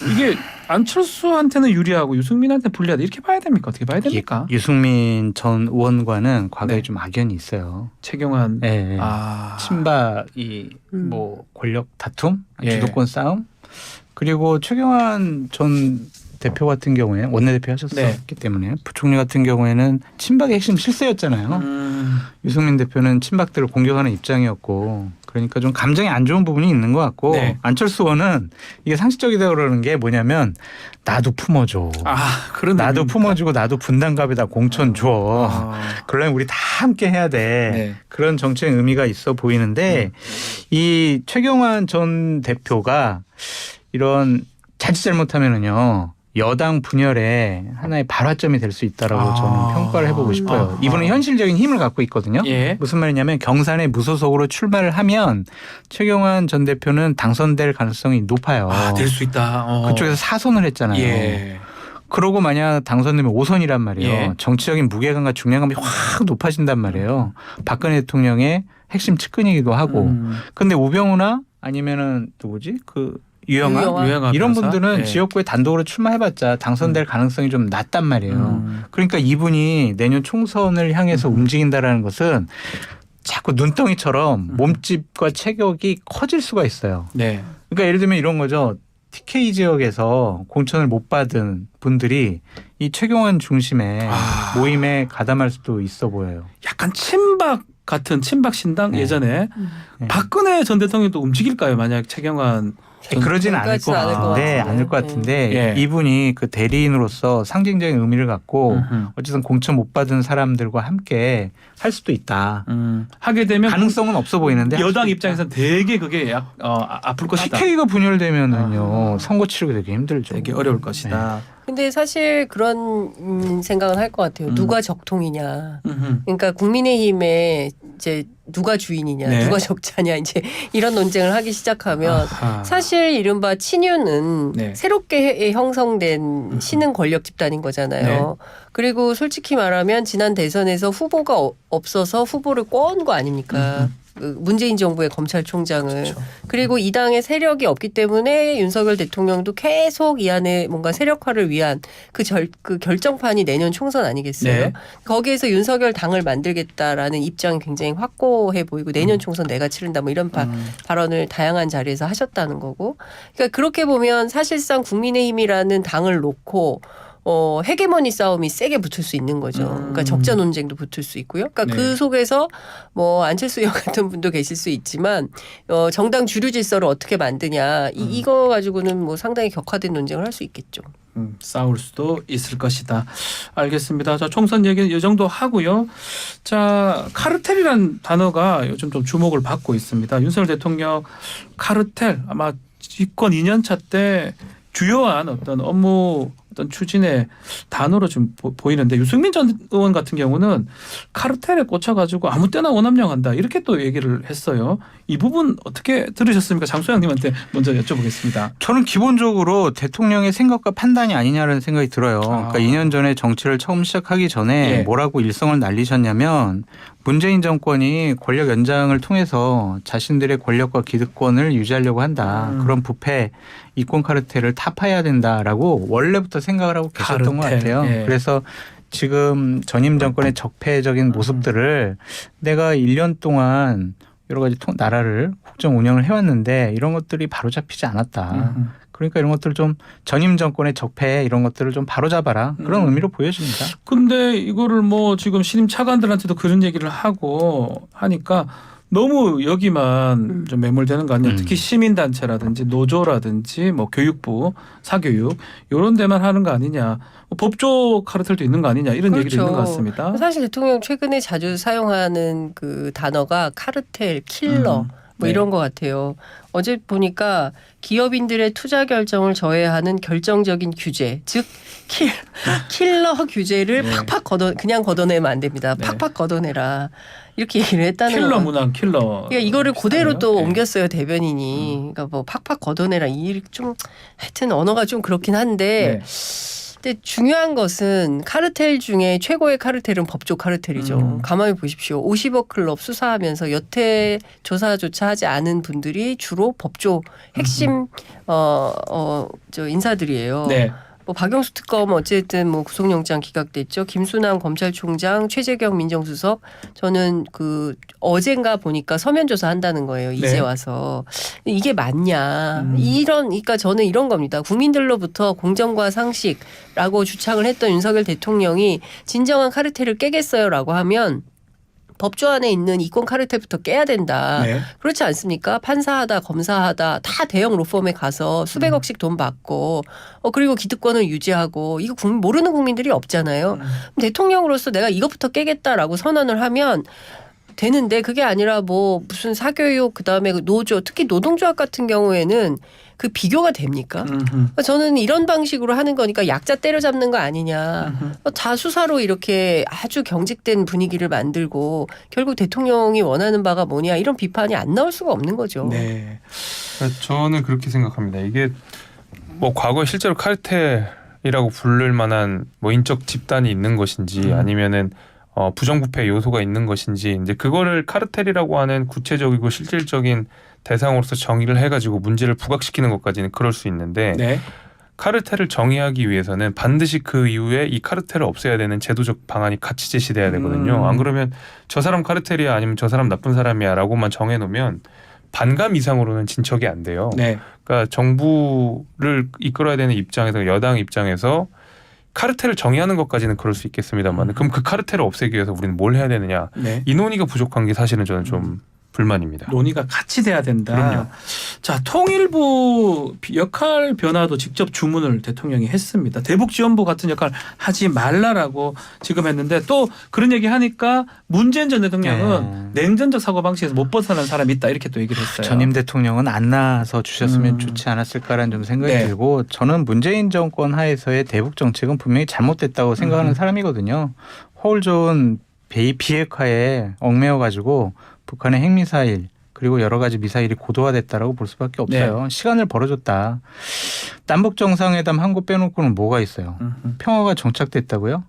이게 안철수한테는 유리하고 유승민한테 불리하다 이렇게 봐야 됩니까? 어떻게 봐야 됩니까? 유승민 전 의원과는 과거에 네. 좀 악연이 있어요. 최경환 네. 아 친박이 뭐 권력 다툼, 예. 주도권 싸움, 그리고 최경환 전 대표 같은 경우에 원내대표 하셨었기 때문에 부총리 같은 경우에는 친박의 핵심 실세였잖아요. 유승민 대표는 친박들을 공격하는 입장이었고 그러니까 좀 감정이 안 좋은 부분이 있는 것 같고 네. 안철수 의원은 이게 상식적이다 그러는 게 뭐냐면 나도 품어줘. 그런 나도 의미입니까? 품어주고 나도 분담갑에다 공천 줘. 그러면 우리 다 함께 해야 돼. 네. 그런 정치적 의미가 있어 보이는데 이 최경환 전 대표가 이런 자칫 잘못하면은요. 여당 분열의 하나의 발화점이 될 수 있다라고 저는 평가를 해보고 싶어요. 이분은 현실적인 힘을 갖고 있거든요. 예. 무슨 말이냐면 경산에 무소속으로 출마를 하면 최경환 전 대표는 당선될 가능성이 높아요. 될 수 있다. 그쪽에서 사선을 했잖아요. 예. 그러고 만약 당선되면 5선이란 말이에요. 예. 정치적인 무게감과 중량감이 확 높아진단 말이에요. 박근혜 대통령의 핵심 측근이기도 하고. 근데 우병우나 아니면은 누구지? 유영아 이런 변호사? 분들은 예. 지역구에 단독으로 출마해봤자 당선될 가능성이 좀 낮단 말이에요. 그러니까 이분이 내년 총선을 향해서 움직인다라는 것은 자꾸 눈덩이처럼 몸집과 체격이 커질 수가 있어요. 네. 그러니까 예를 들면 이런 거죠. TK 지역에서 공천을 못 받은 분들이 이 최경환 중심의 모임에 가담할 수도 있어 보여요. 약간 친박 같은 친박 신당 네. 예전에 네. 박근혜 전 대통령도 움직일까요? 만약 최경환 그러진 않을 것 같은데, 예. 이분이 그 대리인으로서 상징적인 의미를 갖고 어쨌든 공천 못 받은 사람들과 함께 할 수도 있다. 하게 되면 가능성은 없어 보이는데 여당 입장에서는 되게 그게 아플 것이다. TK가 분열되면은요 선거 치르기 되게 힘들죠. 되게 어려울 것이다. 근데 사실 그런 생각은 할 것 같아요. 누가 적통이냐. 음흠. 그러니까 국민의힘에 이제 누가 주인이냐, 네. 누가 적자냐 이제 이런 논쟁을 하기 시작하면 사실 이른바 친윤은 네. 새롭게 형성된 신흥 권력 집단인 거잖아요. 그리고 솔직히 말하면 지난 대선에서 후보가 없어서 후보를 꿔온 거 아닙니까? 그 문재인 정부의 검찰총장을. 그렇죠. 그리고 이 당의 세력이 없기 때문에 윤석열 대통령도 계속 이 안에 뭔가 세력화를 위한 그 결정판이 내년 총선 아니겠어요? 네. 거기에서 윤석열 당을 만들겠다라는 입장이 굉장히 확고해 보이고 내년 총선 내가 치른다 뭐 이런 발언을 다양한 자리에서 하셨다는 거고. 그러니까 그렇게 보면 사실상 국민의힘이라는 당을 놓고 헤게모니 싸움이 세게 붙을 수 있는 거죠. 그러니까 적자 논쟁도 붙을 수 있고요. 그러니까 네. 그 속에서 뭐 안철수 의원 같은 분도 계실 수 있지만 정당 주류 질서를 어떻게 만드냐 이거 가지고는 뭐 상당히 격화된 논쟁을 할 수 있겠죠. 싸울 수도 있을 것이다. 알겠습니다. 자, 총선 얘기는 이 정도 하고요. 자, 카르텔이라는 단어가 요즘 좀 주목을 받고 있습니다. 윤석열 대통령 카르텔 아마 집권 2년차 때 주요한 어떤 업무 어떤 추진의 단어로 좀 보이는데 유승민 전 의원 같은 경우는 카르텔에 꽂혀가지고 아무 때나 오남용한다 이렇게 또 얘기를 했어요. 이 부분 어떻게 들으셨습니까? 장소영님한테 먼저 여쭤보겠습니다. 저는 기본적으로 대통령의 생각과 판단이 아니냐라는 생각이 들어요. 그러니까 2년 전에 정치를 처음 시작하기 전에 예. 뭐라고 일성을 날리셨냐면 문재인 정권이 권력 연장을 통해서 자신들의 권력과 기득권을 유지하려고 한다. 그런 부패 이권 카르텔을 타파해야 된다라고 원래부터 생각을 하고 계셨던 것 카르텔, 같아요. 예. 그래서 지금 전임 정권의 적폐적인 모습들을 내가 1년 동안 여러 가지 나라를 국정 운영을 해왔는데 이런 것들이 바로잡히지 않았다. 그러니까 이런 것들 좀 전임 정권의 적폐 이런 것들을 좀 바로잡아라. 그런 의미로 보여집니다. 근데 이거를 뭐 지금 신임 차관들한테도 그런 얘기를 하고 하니까 너무 여기만 좀 매몰되는 거 아니냐. 특히 시민단체라든지 노조라든지 뭐 교육부, 사교육 이런 데만 하는 거 아니냐. 법조 카르텔도 있는 거 아니냐 이런 얘기도 있는 것 같습니다. 사실 대통령 최근에 자주 사용하는 그 단어가 카르텔, 킬러 뭐 네. 이런 것 같아요. 어제 보니까 기업인들의 투자 결정을 저해하는 결정적인 규제, 즉 킬러 규제를 네. 팍팍 그냥 걷어내면 안 됩니다. 네. 팍팍 걷어내라 이렇게 얘기를 했다는 킬러 거예요. 문항 킬러. 그러니까 이거를 그대로 또 네. 옮겼어요 대변인이. 그러니까 뭐 팍팍 걷어내라 이 좀 하여튼 언어가 좀 그렇긴 한데. 네. 근데 중요한 것은 카르텔 중에 최고의 카르텔은 법조 카르텔이죠. 가만히 보십시오. 50억 클럽 수사하면서 여태 조사조차 하지 않은 분들이 주로 법조 핵심 저 인사들이에요. 네. 뭐 박영수 특검 어쨌든 뭐 구속영장 기각됐죠. 김순환 검찰총장, 최재경 민정수석 저는 그 어젠가 보니까 서면 조사한다는 거예요. 이제 네. 와서 이게 맞냐? 그러니까 저는 이런 겁니다. 국민들로부터 공정과 상식라고 주창을 했던 윤석열 대통령이 진정한 카르텔을 깨겠어요라고 하면. 법조 안에 있는 이권 카르텔부터 깨야 된다. 네. 그렇지 않습니까? 판사하다 검사하다 다 대형 로펌에 가서 수백억씩 돈 받고 그리고 기득권을 유지하고 이거 모르는 국민들이 없잖아요. 대통령으로서 내가 이것부터 깨겠다라고 선언을 하면 되는데 그게 아니라 뭐 무슨 사교육 그다음에 노조 특히 노동조합 같은 경우에는 그 비교가 됩니까? 저는 이런 방식으로 하는 거니까 약자 때려잡는 거 아니냐. 다 수사로 이렇게 아주 경직된 분위기를 만들고 결국 대통령이 원하는 바가 뭐냐 이런 비판이 안 나올 수가 없는 거죠. 네. 저는 그렇게 생각합니다. 이게 뭐 과거에 실제로 카르텔이라고 부를 만한 뭐 인적 집단이 있는 것인지 아니면은 부정부패 요소가 있는 것인지 이제 그거를 카르텔이라고 하는 구체적이고 실질적인 대상으로서 정의를 해가지고 문제를 부각시키는 것까지는 그럴 수 있는데 네. 카르텔을 정의하기 위해서는 반드시 그 이후에 이 카르텔을 없애야 되는 제도적 방안이 같이 제시돼야 되거든요. 안 그러면 저 사람 카르텔이야 아니면 저 사람 나쁜 사람이야라고만 정해놓으면 반감 이상으로는 진척이 안 돼요. 네. 그러니까 정부를 이끌어야 되는 입장에서 여당 입장에서 카르텔을 정의하는 것까지는 그럴 수 있겠습니다만 그럼 그 카르텔을 없애기 위해서 우리는 뭘 해야 되느냐. 네. 이 논의가 부족한 게 사실은 저는 좀 불만입니다. 논의가 같이 돼야 된다. 그럼요. 자, 통일부 역할 변화도 직접 주문을 대통령이 했습니다. 대북지원부 같은 역할 하지 말라라고 지금 했는데 또 그런 얘기 하니까 문재인 전 대통령은 냉전적 사고방식에서 못 벗어난 사람이 있다 이렇게 또 얘기를 했어요. 전임 대통령은 안 나서 주셨으면 좋지 않았을까라는 좀 생각이 네. 들고 저는 문재인 정권 하에서의 대북 정책은 분명히 잘못됐다고 생각하는 사람이거든요. 허울 좋은 비핵화에 얽매여 가지고 북한의 핵미사일 그리고 여러 가지 미사일이 고도화됐다라고 볼 수밖에 없어요. 네. 시간을 벌어줬다. 남북 정상회담 한 곳 빼놓고는 뭐가 있어요. 평화가 정착됐다고요?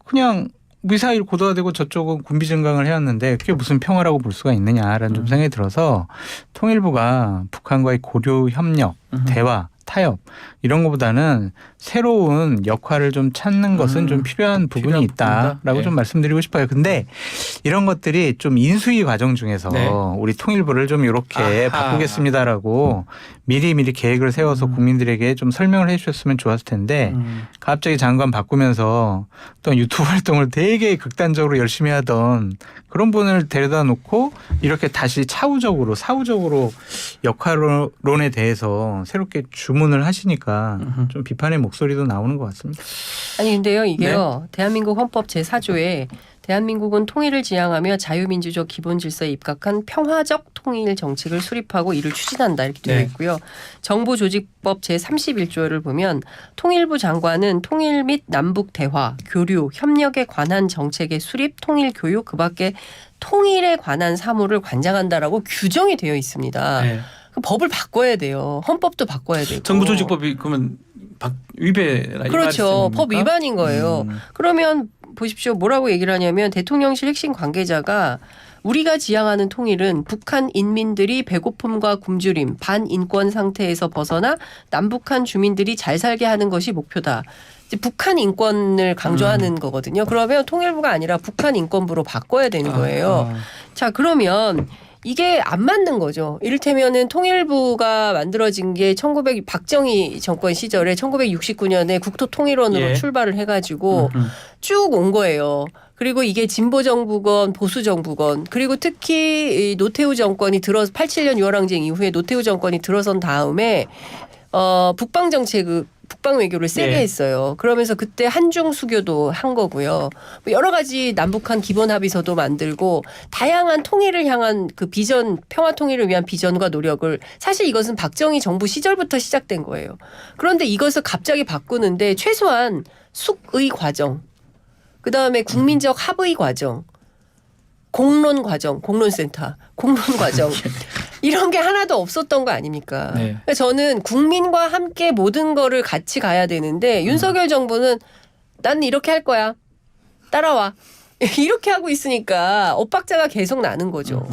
그냥 미사일 고도화되고 저쪽은 군비 증강을 해왔는데 그게 무슨 평화라고 볼 수가 있느냐라는 좀 생각이 들어서 통일부가 북한과의 고려 협력, 대화, 타협 이런 것보다는 새로운 역할을 좀 찾는 것은 좀 필요한 부분이 필요한 있다라고 부분이다. 좀 말씀드리고 싶어요. 근데 이런 것들이 좀 인수위 과정 중에서 네. 우리 통일부를 좀 이렇게 아하. 바꾸겠습니다라고 미리미리 계획을 세워서 국민들에게 좀 설명을 해 주셨으면 좋았을 텐데 갑자기 장관 바꾸면서 또 유튜브 활동을 되게 극단적으로 열심히 하던 그런 분을 데려다 놓고 이렇게 다시 차후적으로 사후적으로 역할론에 대해서 새롭게 주문을 하시니까 좀 비판의 목소리도 나오는 것 같습니다. 아니 근데요 이게요 대한민국 헌법 제4조에 대한민국은 통일을 지향하며 자유민주적 기본 질서에 입각한 평화적 통일 정책을 수립하고 이를 추진한다 이렇게 되어 네. 있고요. 정부조직법 제31조를 보면 통일부 장관은 통일 및 남북 대화, 교류, 협력에 관한 정책의 수립, 통일 교육 그밖에 통일에 관한 사무를 관장한다라고 규정이 되어 있습니다. 네. 그 법을 바꿔야 돼요. 헌법도 바꿔야 되고. 정부조직법이 그러면 위배라 이 그렇죠. 법 말씀입니까? 위반인 거예요. 그러면 보십시오. 뭐라고 얘기를 하냐면 대통령실 핵심 관계자가 우리가 지향하는 통일은 북한 인민들이 배고픔과 굶주림, 반인권 상태에서 벗어나 남북한 주민들이 잘 살게 하는 것이 목표다. 이제 북한 인권을 강조하는 거거든요. 그러면 통일부가 아니라 북한 인권부로 바꿔야 되는 거예요. 자, 그러면 이게 안 맞는 거죠. 이를테면은 통일부가 만들어진 게 박정희 정권 시절에 1969년에 국토통일원으로 예. 출발을 해가지고 쭉 온 거예요. 그리고 이게 진보정부건 보수정부건 그리고 특히 이 노태우 정권이 87년 6.25 이후에 노태우 정권이 들어선 다음에 북방 외교를 세게 네. 했어요. 그러면서 그때 한중 수교도 한 거고요. 여러 가지 남북한 기본 합의서도 만들고 다양한 통일을 향한 그 비전, 평화 통일을 위한 비전과 노력을 사실 이것은 박정희 정부 시절부터 시작된 거예요. 그런데 이것을 갑자기 바꾸는데 최소한 숙의 과정, 그다음에 국민적 합의 과정, 공론 과정, 공론센터, 공론 과정 이런 게 하나도 없었던 거 아닙니까? 네. 그러니까 저는 국민과 함께 모든 거를 같이 가야 되는데 윤석열 정부는 나는 이렇게 할 거야. 따라와. 이렇게 하고 있으니까 엇박자가 계속 나는 거죠.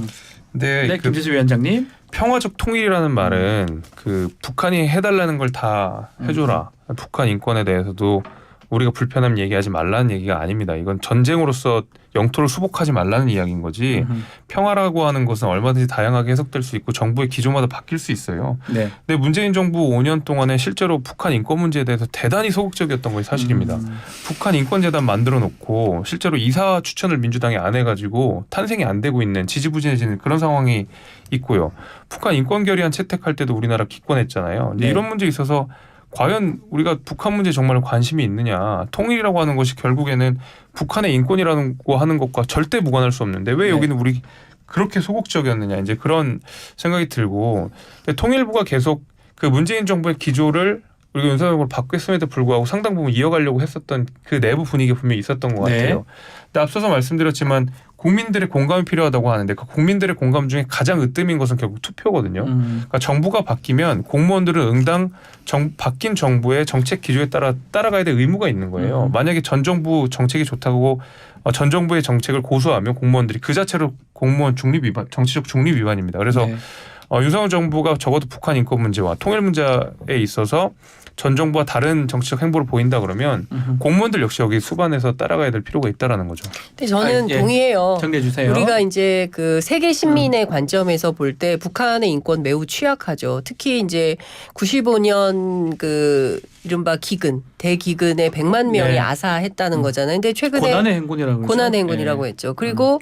근데 네, 그 김재수 위원장님. 평화적 통일이라는 말은 그 북한이 해달라는 걸 다 해줘라. 북한 인권에 대해서도 우리가 불편함 얘기하지 말라는 얘기가 아닙니다. 이건 전쟁으로서 영토를 수복하지 말라는 이야기인 거지. 평화라고 하는 것은 얼마든지 다양하게 해석될 수 있고 정부의 기조마다 바뀔 수 있어요. 네. 근데 문재인 정부 5년 동안에 실제로 북한 인권 문제에 대해서 대단히 소극적이었던 것이 사실입니다. 북한 인권재단 만들어 놓고 실제로 이사 추천을 민주당이 안 해가지고 탄생이 안 되고 있는 지지부진해지는 그런 상황이 있고요. 북한 인권 결의안 채택할 때도 우리나라 기권했잖아요. 근데 네. 이런 문제에 있어서 과연 우리가 북한 문제에 정말 관심이 있느냐. 통일이라고 하는 것이 결국에는 북한의 인권이라고 하는 것과 절대 무관할 수 없는데 왜 네. 여기는 우리 그렇게 소극적이었느냐. 이제 그런 생각이 들고 통일부가 계속 그 문재인 정부의 기조를 우리가 윤석열 정부를 바꿨음에도 불구하고 상당 부분 이어가려고 했었던 그 내부 분위기가 분명히 있었던 것 네. 같아요. 근데 앞서서 말씀드렸지만 국민들의 공감이 필요하다고 하는데 그 국민들의 공감 중에 가장 으뜸인 것은 결국 투표거든요. 그러니까 정부가 바뀌면 공무원들은 응당 바뀐 정부의 정책 기조에 따라가야 될 의무가 있는 거예요. 만약에 전 정부 정책이 좋다고 전 정부의 정책을 고수하면 공무원들이 그 자체로 공무원 중립 위반, 정치적 중립 위반입니다. 그래서 네. 윤석열 정부가 적어도 북한 인권 문제와 통일 문제에 있어서 전 정부와 다른 정치적 행보를 보인다 그러면 공무원들 역시 여기 수반해서 따라가야 될 필요가 있다라는 거죠. 근데 저는 예. 동의해요. 정리해 주세요. 우리가 이제 그 세계 신민의 관점에서 볼 때 북한의 인권 매우 취약하죠. 특히 이제 95년 그 이른바 기근, 대기근에 100만 명이 네. 아사했다는 거잖아요. 근데 최근에 고난의 행군이라고 그러죠. 고난의 행군이라고 했죠. 그리고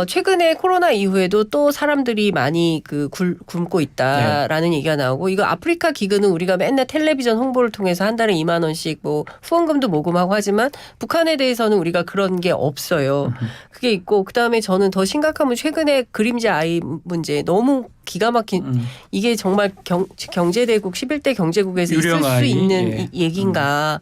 최근에 코로나 이후에도 또 사람들이 많이 그 굶고 있다라는 얘기가 나오고 이거 아프리카 기근은 우리가 맨날 텔레비전 홍보를 통해서 한 달에 2만 원씩 뭐 후원금도 모금하고 하지만 북한에 대해서는 우리가 그런 게 없어요. 그게 있고 그다음에 저는 더 심각한 건 최근에 그림자 아이 문제 너무 기가 막힌 이게 정말 경제대국 11대 경제국에서 있을 유령 수 아이. 있는 예. 얘기인가.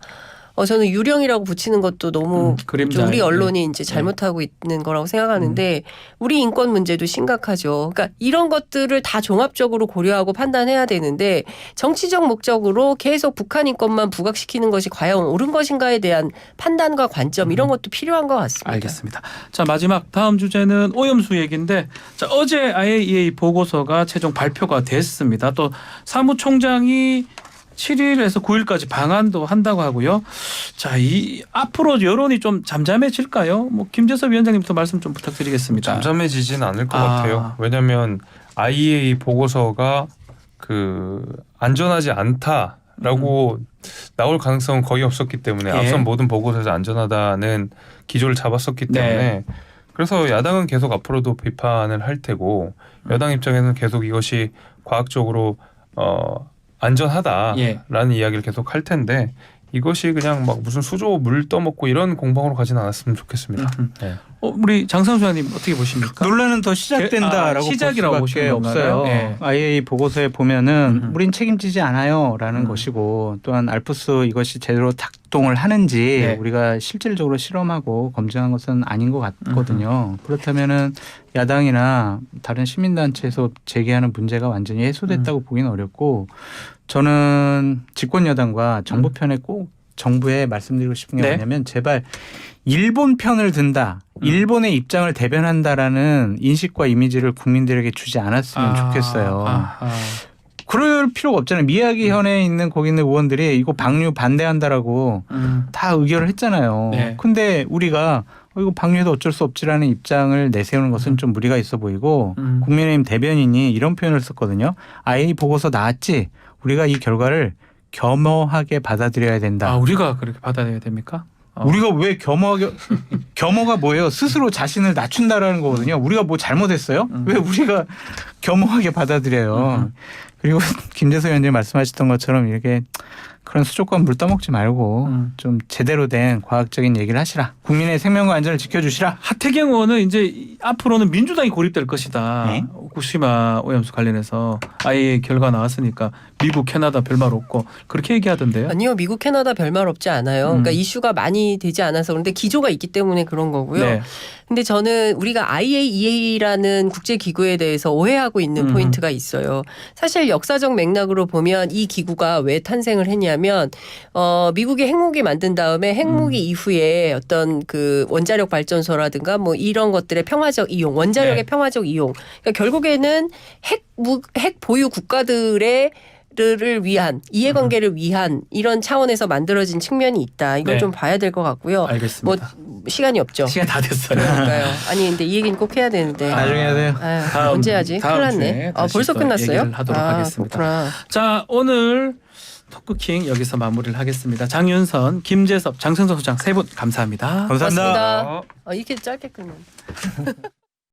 저는 유령이라고 붙이는 것도 너무 그림자 우리 아이. 언론이 이제 잘못하고 있는 거라고 생각하는데 우리 인권 문제도 심각하죠. 그러니까 이런 것들을 다 종합적으로 고려하고 판단해야 되는데 정치적 목적으로 계속 북한 인권만 부각시키는 것이 과연 옳은 것인가에 대한 판단과 관점 이런 것도 필요한 것 같습니다. 알겠습니다. 자, 마지막 다음 주제는 오염수 얘기인데 자, 어제 IAEA 보고서가 최종 발표가 됐습니다. 또 사무총장이 7일에서 9일까지 방한도 한다고 하고요. 자, 이 앞으로 여론이 좀 잠잠해질까요? 뭐 김재섭 위원장님부터 말씀 좀 부탁드리겠습니다. 잠잠해지진 않을 것 같아요. 왜냐하면 IAEA 보고서가 그 안전하지 않다라고 나올 가능성은 거의 없었기 때문에 예. 앞선 모든 보고서에서 안전하다는 기조를 잡았었기 때문에 네. 그래서 야당은 계속 앞으로도 비판을 할 테고 여당 입장에서는 계속 이것이 과학적으로 안전하다라는 예. 이야기를 계속 할 텐데 이것이 그냥 막 무슨 수조 물 떠먹고 이런 공방으로 가진 않았으면 좋겠습니다. 네. 우리 장성수 의원님 어떻게 보십니까? 논란은 더 시작된다라고 시작이라고 볼 수밖에 보시는 건가요? 없어요. 네. IA 보고서에 보면은 우린 책임지지 않아요라는 것이고 또한 알프스 이것이 제대로 작동을 하는지 네. 우리가 실질적으로 실험하고 검증한 것은 아닌 것 같거든요. 그렇다면은 야당이나 다른 시민단체에서 제기하는 문제가 완전히 해소됐다고 보기는 어렵고 저는 집권 여당과 정부 편에 꼭 정부에 말씀드리고 싶은 게 네. 뭐냐면 제발 일본 편을 든다. 일본의 입장을 대변한다라는 인식과 이미지를 국민들에게 주지 않았으면 좋겠어요. 그럴 필요가 없잖아요. 미야기 현에 있는 거기 있는 의원들이 이거 방류 반대한다라고 다 의결을 했잖아요. 네. 근데 우리가 이거 방류도 어쩔 수 없지라는 입장을 내세우는 것은 좀 무리가 있어 보이고 국민의힘 대변인이 이런 표현을 썼거든요. IA 보고서 나왔지. 우리가 이 결과를 겸허하게 받아들여야 된다. 우리가 그렇게 받아들여야 됩니까? 우리가 왜 겸허가 뭐예요? 스스로 자신을 낮춘다라는 거거든요. 우리가 뭐 잘못했어요? 왜 우리가 겸허하게 받아들여요? 그리고 김재석 의원님 말씀하셨던 것처럼 이렇게 그런 수족관 물 떠먹지 말고 좀 제대로 된 과학적인 얘기를 하시라. 국민의 생명과 안전을 지켜주시라. 하태경 의원은 이제 앞으로는 민주당이 고립될 것이다. 네. 후쿠시마 오염수 관련해서 아예 결과 나왔으니까 미국, 캐나다 별말 없고 그렇게 얘기하던데요. 아니요, 미국, 캐나다 별말 없지 않아요. 그러니까 이슈가 많이 되지 않아서 그런데 기조가 있기 때문에 그런 거고요. 네. 근데 저는 우리가 IAEA라는 국제기구에 대해서 오해하고 있는 포인트가 있어요. 사실 역사적 맥락으로 보면 이 기구가 왜 탄생을 했냐면 미국이 핵무기 만든 다음에 핵무기 이후에 어떤 그 원자력 발전소라든가 뭐 이런 것들의 평화적 이용, 원자력의 네. 평화적 이용. 그러니까 결국에는 핵 보유 국가들의 를 위한 이해관계를 위한 이런 차원에서 만들어진 측면이 있다. 이걸 네. 좀 봐야 될 것 같고요. 알겠습니다. 뭐 시간이 없죠. 시간 다 됐어요. 그러니까요. 아니 근데 이 얘기는 꼭 해야 되는데. 나중에 해야 돼요. 아유, 언제 하지? 다음 큰일 주에 났네. 다시 벌써 또 끝났어요? 얘기를 하도록 하겠습니다. 그렇구나. 자, 오늘 토크킹 여기서 마무리를 하겠습니다. 장윤선, 김재섭, 장성석 소장 세 분 감사합니다. 감사합니다. 고맙습니다. 이렇게 짧게 끝났네.